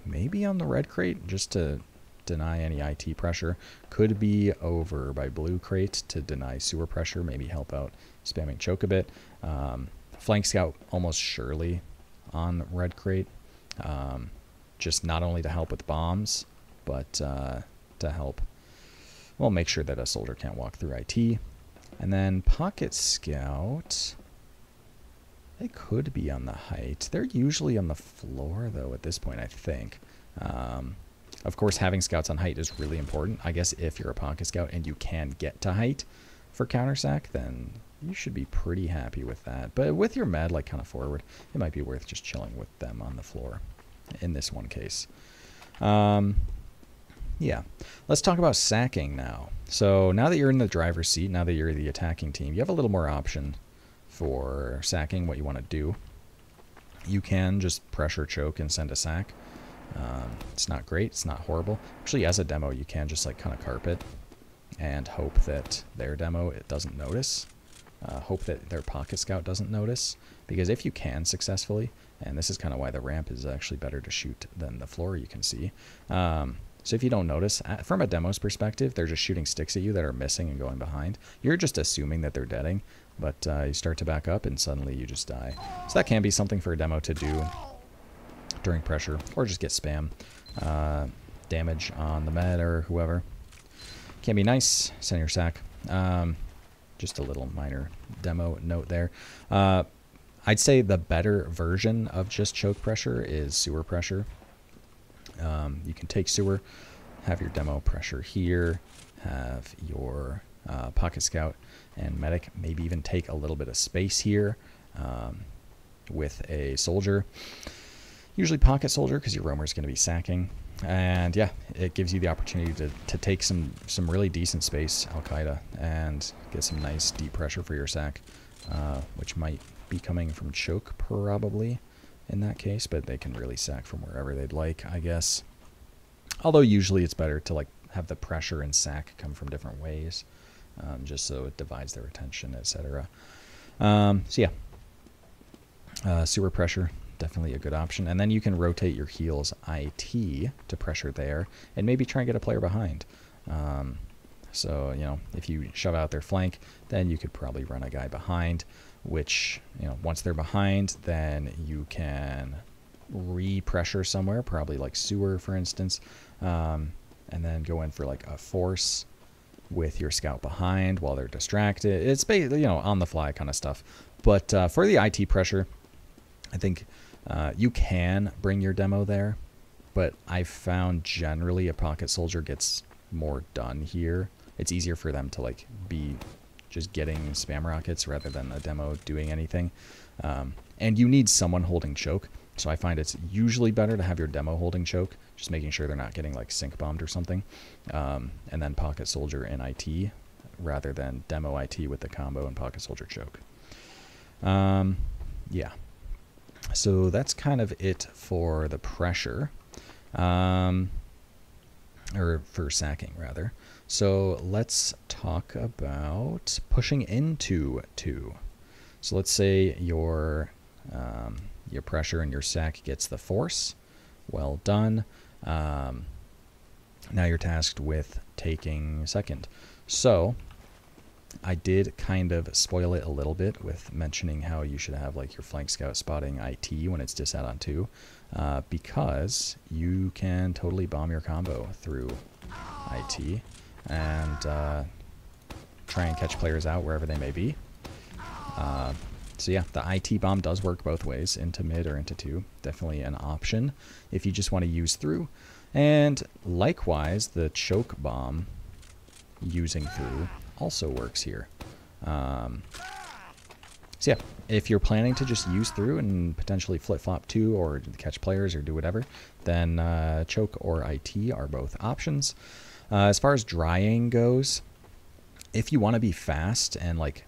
maybe on the red crate just to deny any IT pressure. Could be over by blue crate to deny sewer pressure, maybe help out spamming choke a bit. Flank scout almost surely on red crate, just not only to help with bombs, but to help, well, make sure that a soldier can't walk through IT. And then pocket scout, they could be on the height. They're usually on the floor though at this point, I think. Of course, having scouts on height is really important. I guess if you're a pocket scout and you can get to height for counter sack, then you should be pretty happy with that. But with your med like kind of forward, it might be worth just chilling with them on the floor in this one case. Yeah, let's talk about sacking now. So now that you're in the driver's seat, now that you're the attacking team, you have a little more option for sacking what you want to do. You can just pressure choke and send a sack. It's not great, it's not horrible. Actually, as a demo, you can just like kind of carpet and hope that their demo it doesn't notice. Hope that their pocket scout doesn't notice, because if you can successfully, and this is kind of why the ramp is actually better to shoot than the floor, you can see. So if you don't notice, from a demo's perspective, they're just shooting sticks at you that are missing and going behind. You're just assuming that they're deading, but you start to back up and suddenly you just die. So that can be something for a demo to do during pressure, or just get spam damage on the med or whoever. Can be nice. Send your sack. Just a little minor demo note there. I'd say the better version of just choke pressure is sewer pressure. You can take sewer, have your demo pressure here, have your pocket scout and medic, maybe even take a little bit of space here with a soldier. Usually pocket soldier, because your roamer is going to be sacking. And yeah, it gives you the opportunity to take some really decent space, Al-Qaeda, and get some nice deep pressure for your sack, which might be coming from choke probably in that case, but they can really sack from wherever they'd like, I guess. Although usually it's better to like have the pressure and sack come from different ways, just so it divides their attention, etc. So yeah, sewer pressure, definitely a good option. And then you can rotate your heals IT to pressure there and maybe try and get a player behind. So, you know, if you shove out their flank, then you could probably run a guy behind, which, you know, once they're behind, then you can re-pressure somewhere, probably like sewer, for instance, and then go in for like a force with your scout behind while they're distracted. It's basically, you know, on the fly kind of stuff. But for the IT pressure, I think you can bring your demo there, but I've found generally a pocket soldier gets more done here. It's easier for them to like be just getting spam rockets rather than a demo doing anything. And you need someone holding choke. So I find it's usually better to have your demo holding choke, just making sure they're not getting like sync bombed or something. And then pocket soldier in IT rather than demo IT with the combo and pocket soldier choke. Yeah. So that's kind of it for the pressure. Or for sacking rather. So let's talk about pushing into 2. So let's say your pressure and your sack gets the force. Well done. Now you're tasked with taking second. So I did kind of spoil it a little bit with mentioning how you should have like your flank scout spotting IT when it's disad on 2, because you can totally bomb your combo through IT and try and catch players out wherever they may be. So yeah, the IT bomb does work both ways, into mid or into 2. Definitely an option if you just want to use through. And likewise, the choke bomb using through also works here. So yeah, if you're planning to just use through and potentially flip-flop 2 or catch players or do whatever, then choke or IT are both options. As far as drying goes, if you want to be fast and like,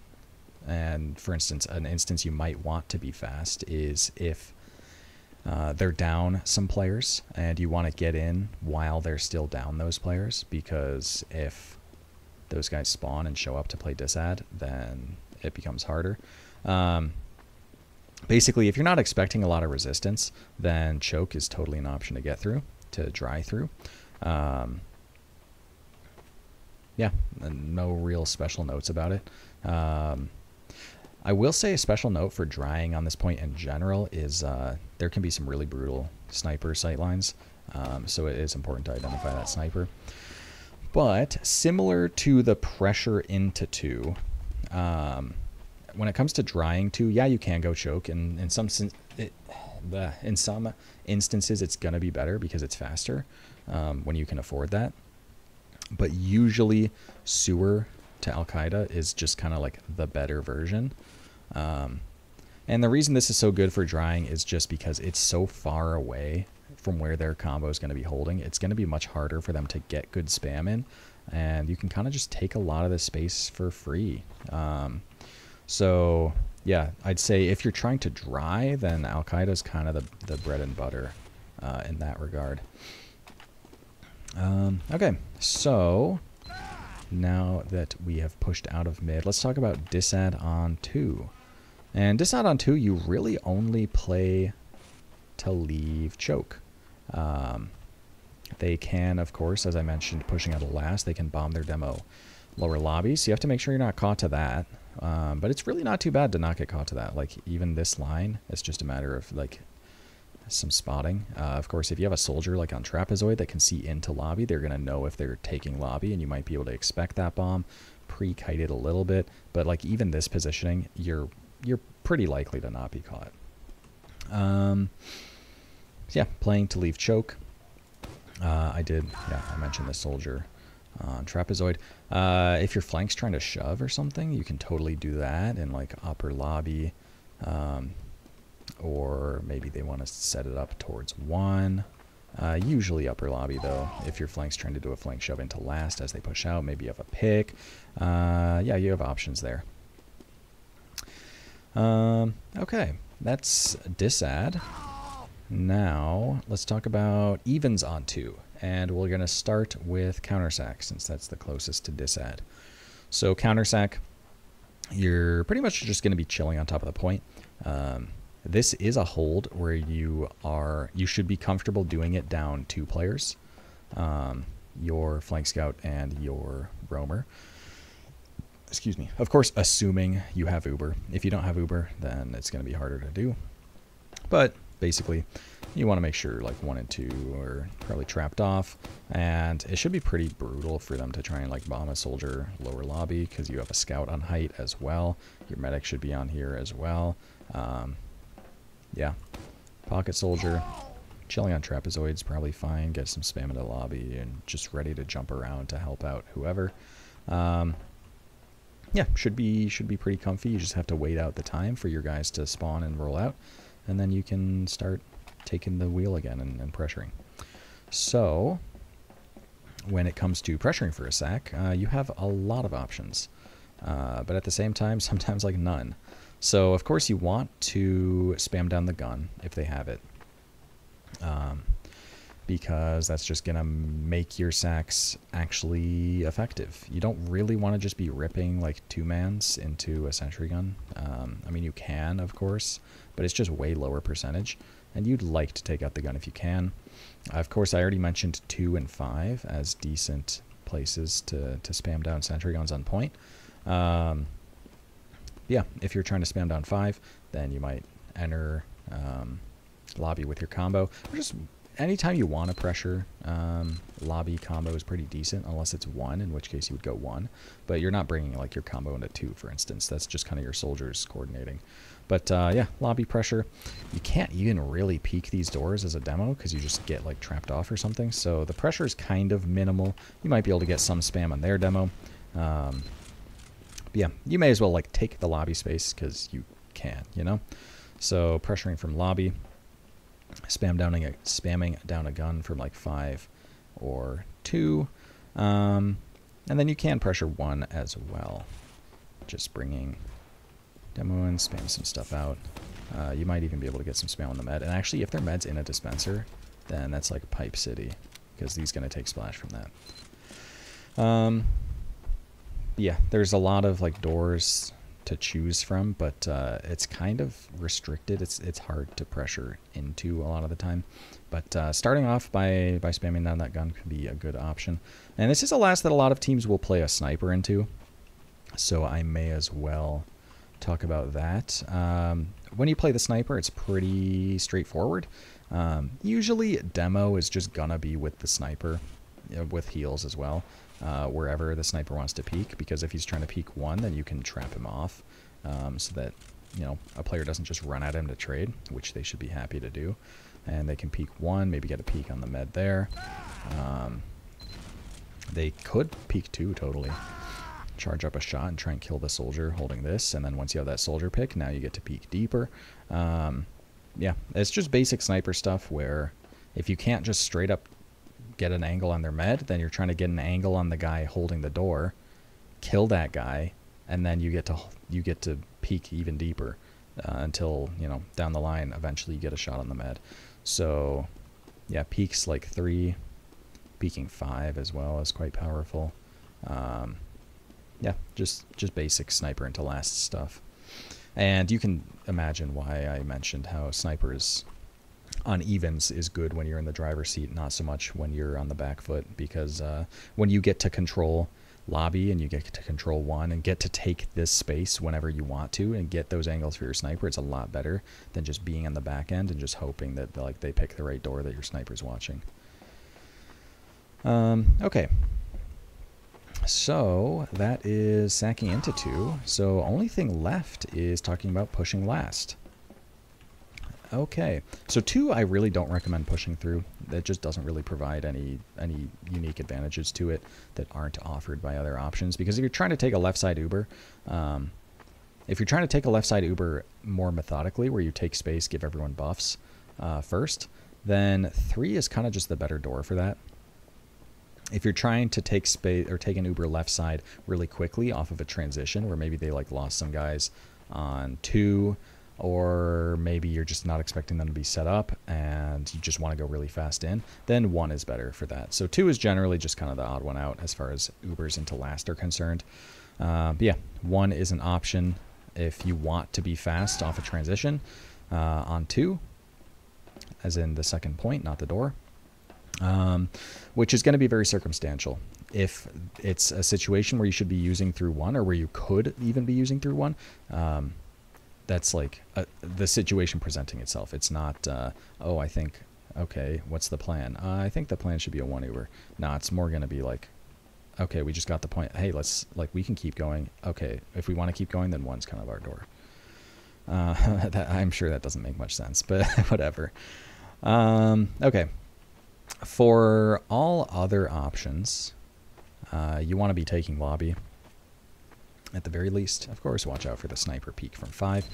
and for instance, an instance you might want to be fast is if they're down some players and you want to get in while they're still down those players, because if those guys spawn and show up to play disad, then it becomes harder. Basically, if you're not expecting a lot of resistance, then choke is totally an option to get through, to dry through. Yeah, no real special notes about it. I will say a special note for drying on this point in general is there can be some really brutal sniper sightlines, so it is important to identify that sniper. But similar to the pressure into 2, when it comes to drying 2, yeah, you can go choke, and in some instances it's going to be better because it's faster when you can afford that. But usually sewer to Al-Qaeda is just kind of like the better version. And the reason this is so good for drying is just because it's so far away from where their combo is going to be holding. It's going to be much harder for them to get good spam in, and you can kind of just take a lot of the space for free. So yeah, I'd say if you're trying to dry, then Al-Qaeda is kind of the bread and butter in that regard. Okay, so now that we have pushed out of mid, let's talk about disad on 2. And disad on 2, you really only play to leave choke. They can, of course, as I mentioned, pushing out of last, they can bomb their demo lower lobbies, so you have to make sure you're not caught to that. But it's really not too bad to not get caught to that. Like, even this line, it's just a matter of, like, some spotting. Of course, if you have a soldier like on trapezoid that can see into lobby, they're going to know if they're taking lobby, and you might be able to expect that bomb, pre-kite it a little bit. But like even this positioning, you're pretty likely to not be caught. So yeah, playing to leave choke. I mentioned the soldier on trapezoid. If your flank's trying to shove or something, you can totally do that in like upper lobby. Or maybe they want to set it up towards 1. Usually upper lobby, though. If your flank's trying to do a flank shove into last as they push out, maybe you have a pick. Yeah, you have options there. Okay, that's disad. Now, let's talk about evens on 2. And we're going to start with countersack, since that's the closest to disad. So countersack, you're pretty much just going to be chilling on top of the point. This is a hold where you should be comfortable doing it down 2 players, your flank scout and your roamer. Excuse me. Of course, assuming you have Uber. If you don't have Uber, then it's going to be harder to do. But basically, you want to make sure like 1 and 2 are probably trapped off, and it should be pretty brutal for them to try and like bomb a soldier lower lobby because you have a scout on height as well. Your medic should be on here as well. Yeah, pocket soldier chilling on trapezoids probably fine. Get some spam into the lobby and just ready to jump around to help out whoever. Yeah, should be pretty comfy. You just have to wait out the time for your guys to spawn and roll out, and then you can start taking the wheel again and pressuring. So when it comes to pressuring for a sack, you have a lot of options, but at the same time, sometimes like none. So of course you want to spam down the gun if they have it, because that's just gonna make your sacks actually effective. You don't really want to just be ripping like 2-mans into a sentry gun. I mean, you can, of course, but it's just way lower percentage, and you'd like to take out the gun if you can. Of course, I already mentioned 2 and 5 as decent places to spam down sentry guns on point. Yeah, if you're trying to spam down 5, then you might enter lobby with your combo. Or just anytime you want to pressure, lobby combo is pretty decent, unless it's 1, in which case you would go 1. But you're not bringing like your combo into 2, for instance. That's just kind of your soldiers coordinating. But yeah, lobby pressure. You can't even really peek these doors as a demo because you just get like trapped off or something. So the pressure is kind of minimal. You might be able to get some spam on their demo. Yeah, you may as well like take the lobby space because you can, you know. So pressuring from lobby, spamming down a gun from like 5 or 2, and then you can pressure 1 as well. Just bringing demo and spam some stuff out. You might even be able to get some spam on the med. And actually, if their med's in a dispenser, then that's like Pipe City, because he's going to take splash from that. Yeah, there's a lot of like doors to choose from, but it's kind of restricted. It's hard to pressure into a lot of the time. But starting off by spamming down that gun could be a good option. And this is a last that a lot of teams will play a sniper into, so I may as well talk about that. When you play the sniper, it's pretty straightforward. Usually demo is just gonna be with the sniper, with heals as well, wherever the sniper wants to peek, because if he's trying to peek 1, then you can trap him off, so that, you know, a player doesn't just run at him to trade, which they should be happy to do. And they can peek 1, maybe get a peek on the med there. They could peek 2 totally. Charge up a shot and try and kill the soldier holding this, and then once you have that soldier pick, now you get to peek deeper. Yeah, it's just basic sniper stuff where if you can't just straight up get an angle on their med, then you're trying to get an angle on the guy holding the door, kill that guy, and then you get to peek even deeper until, you know, down the line eventually you get a shot on the med. So yeah, peeks like 3, peeking 5 as well is quite powerful. Yeah, just basic sniper into last stuff. And you can imagine why I mentioned how snipers on evens is good when you're in the driver's seat, not so much when you're on the back foot, because when you get to control lobby and you get to control 1 and get to take this space whenever you want to and get those angles for your sniper, it's a lot better than just being on the back end and just hoping that like they pick the right door that your sniper's watching. Okay. So that is sacking into 2. So only thing left is talking about pushing last. Okay, so 2 I really don't recommend pushing through. That just doesn't really provide any unique advantages to it that aren't offered by other options. Because if you're trying to take a left side Uber, more methodically, where you take space, give everyone buffs first, then 3 is kind of just the better door for that. If you're trying to take space or take an Uber left side really quickly off of a transition where maybe they like lost some guys on 2, or maybe you're just not expecting them to be set up and you just want to go really fast in, then 1 is better for that. So 2 is generally just kind of the odd one out as far as Ubers into last are concerned. But yeah, 1 is an option if you want to be fast off a transition. on 2, as in the second point, not the door, which is going to be very circumstantial. If it's a situation where you should be using through 1, or where you could even be using through 1, that's like the situation presenting itself. It's not, oh, I think, okay, what's the plan? I think the plan should be a 1 Uber. No, it's more going to be like, okay, we just got the point. Hey, let's, like, we can keep going. Okay, if we want to keep going, then 1's kind of our door. I'm sure that doesn't make much sense, but whatever. Okay. For all other options, you want to be taking lobby. At the very least, of course, watch out for the sniper peek from 5.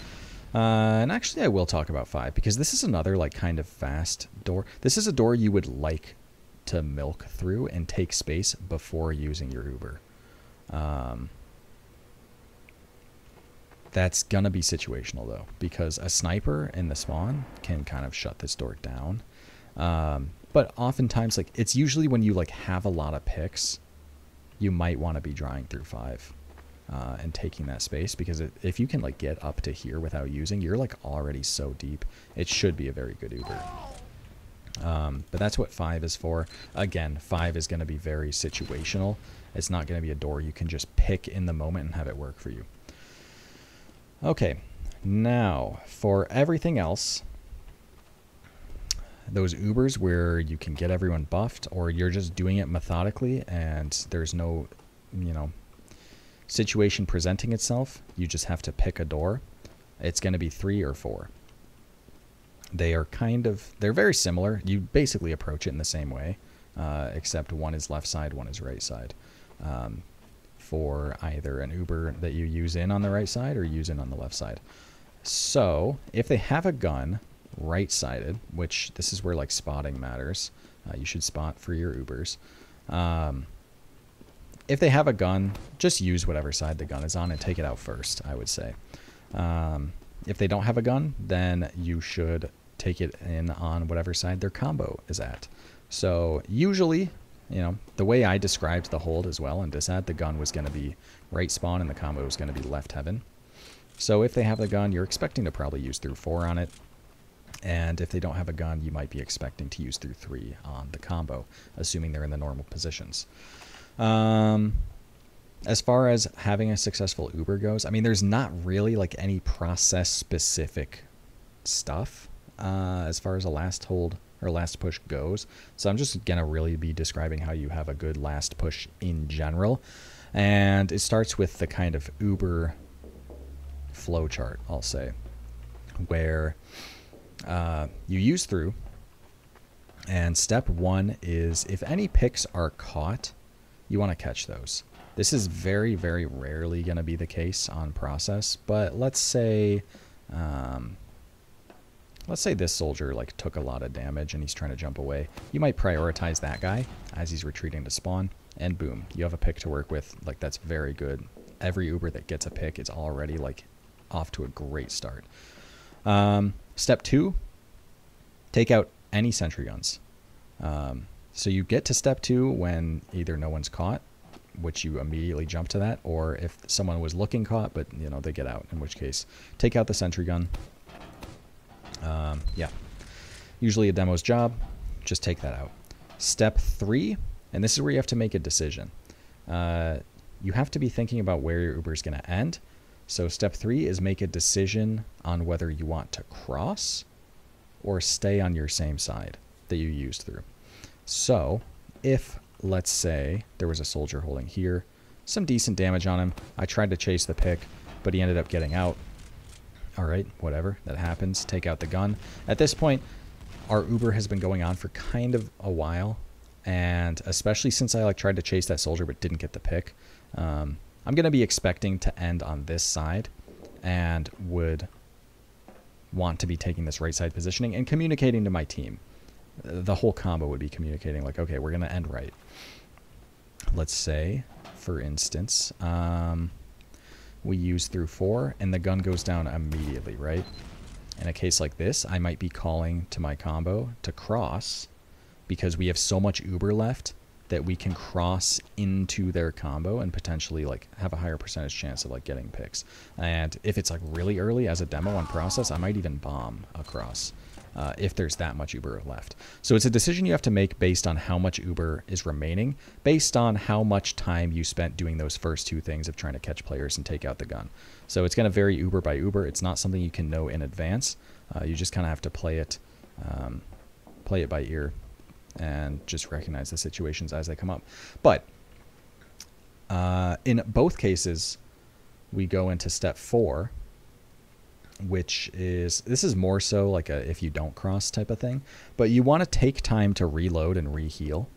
And actually, I will talk about 5, because this is another, like, kind of fast door. This is a door you would like to milk through and take space before using your Uber. That's gonna be situational, though, because a sniper in the spawn can kind of shut this door down. But oftentimes, like, it's usually when you, like, have a lot of picks, you might want to be drawing through 5 and taking that space, because if you can, like, get up to here without using, you're, like, already so deep. It should be a very good Uber. But that's what 5 is for. Again, 5 is going to be very situational. It's not going to be a door you can just pick in the moment and have it work for you. Okay, now for everything else, those Ubers where you can get everyone buffed, or you're just doing it methodically and there's no, you know, situation presenting itself, you just have to pick a door. It's going to be 3 or 4. They are they're very similar. You basically approach it in the same way, except one is left side, one is right side. For either an Uber that you use in on the right side or use in on the left side. So if they have a gun right-sided, which this is where, like, spotting matters, you should spot for your Ubers. If they have a gun, just use whatever side the gun is on and take it out first, I would say. If they don't have a gun, then you should take it in on whatever side their combo is at. So usually, you know, the way I described the hold as well in Disad, the gun was going to be right spawn and the combo was going to be left heaven. So if they have the gun, you're expecting to probably use through 4 on it. And if they don't have a gun, you might be expecting to use through 3 on the combo, assuming they're in the normal positions. As far as having a successful Uber goes, I mean, there's not really, like, any process-specific stuff as far as a last hold or last push goes. So I'm just going to really be describing how you have a good last push in general. And it starts with the kind of Uber flowchart, I'll say, where you use through. And step 1 is, if any picks are caught, you want to catch those. This is very, very rarely going to be the case on process, but let's say this soldier, like, took a lot of damage and he's trying to jump away. You might prioritize that guy as he's retreating to spawn, and boom, you have a pick to work with. Like, that's very good. Every Uber that gets a pick is already, like, off to a great start. Step 2, take out any sentry guns. So you get to step 2 when either no one's caught, which you immediately jump to that, or if someone was looking caught, but, you know, they get out, in which case take out the sentry gun. Yeah, usually a demo's job, just take that out. Step 3, and this is where you have to make a decision. You have to be thinking about where your Uber is going to end. So step 3 is make a decision on whether you want to cross or stay on your same side that you used through. So if, let's say, there was a soldier holding here, some decent damage on him, I tried to chase the pick, but he ended up getting out. All right, whatever, that happens. Take out the gun. At this point, our Uber has been going on for kind of a while, and especially since I, like, tried to chase that soldier but didn't get the pick, I'm going to be expecting to end on this side and would want to be taking this right side positioning and communicating to my team. The whole combo would be communicating, like, okay, we're going to end right. Let's say, for instance, we use through 4 and the gun goes down immediately, right? In a case like this, I might be calling to my combo to cross because we have so much Uber left that we can cross into their combo and potentially like have a higher percentage chance of like getting picks. And if it's like really early as a demo on process, I might even bomb across if there's that much Uber left. So it's a decision you have to make based on how much Uber is remaining, based on how much time you spent doing those first two things of trying to catch players and take out the gun. So it's going to vary Uber by Uber. It's not something you can know in advance. You just kind of have to play it by ear and just recognize the situations as they come up. But in both cases, we go into step 4, which is, this is more so like a if you don't cross type of thing, but you want to take time to reload and re-heal.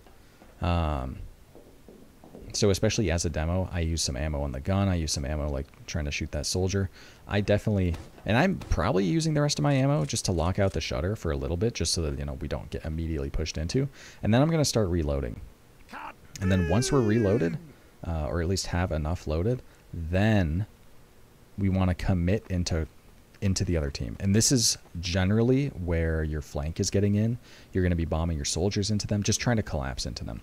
So especially as a demo, I use some ammo on the gun. I use some ammo like trying to shoot that soldier. I definitely, and I'm probably using the rest of my ammo just to lock out the shutter for a little bit, just so that, you know, we don't get immediately pushed into. And then I'm going to start reloading. And then once we're reloaded, or at least have enough loaded, then we want to commit into the other team. And this is generally where your flank is getting in. You're going to be bombing your soldiers into them, just trying to collapse into them.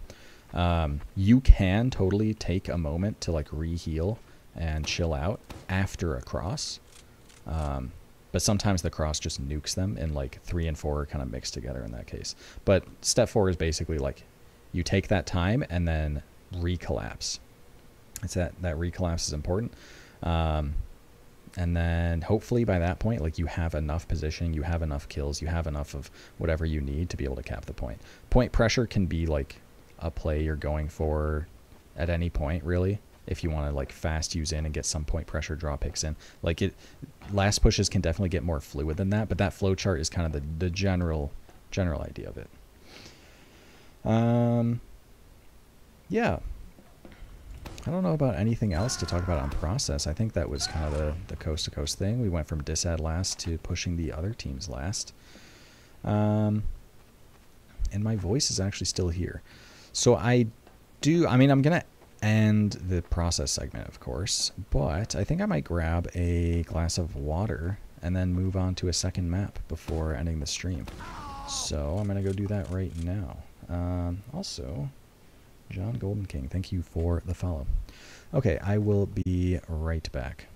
You can totally take a moment to like re-heal and chill out after a cross. But sometimes the cross just nukes them, and like 3 and 4 are kind of mixed together in that case. But step 4 is basically like you take that time and then recollapse. It's that recollapse is important. And then hopefully by that point, like you have enough positioning, you have enough kills, you have enough of whatever you need to be able to cap the point. Point pressure can be like a play you're going for at any point, really, if you want to like fast use in and get some point pressure draw picks in. Like last pushes can definitely get more fluid than that, but that flow chart is kind of the general idea of it. Yeah. I don't know about anything else to talk about on process. I think that was kind of the coast-to-coast thing. We went from disad last to pushing the other teams last. And my voice is actually still here. So I'm going to end the process segment, of course, but I think I might grab a glass of water and then move on to a second map before ending the stream. So I'm going to go do that right now. Also, John Golden King, thank you for the follow. Okay, I will be right back.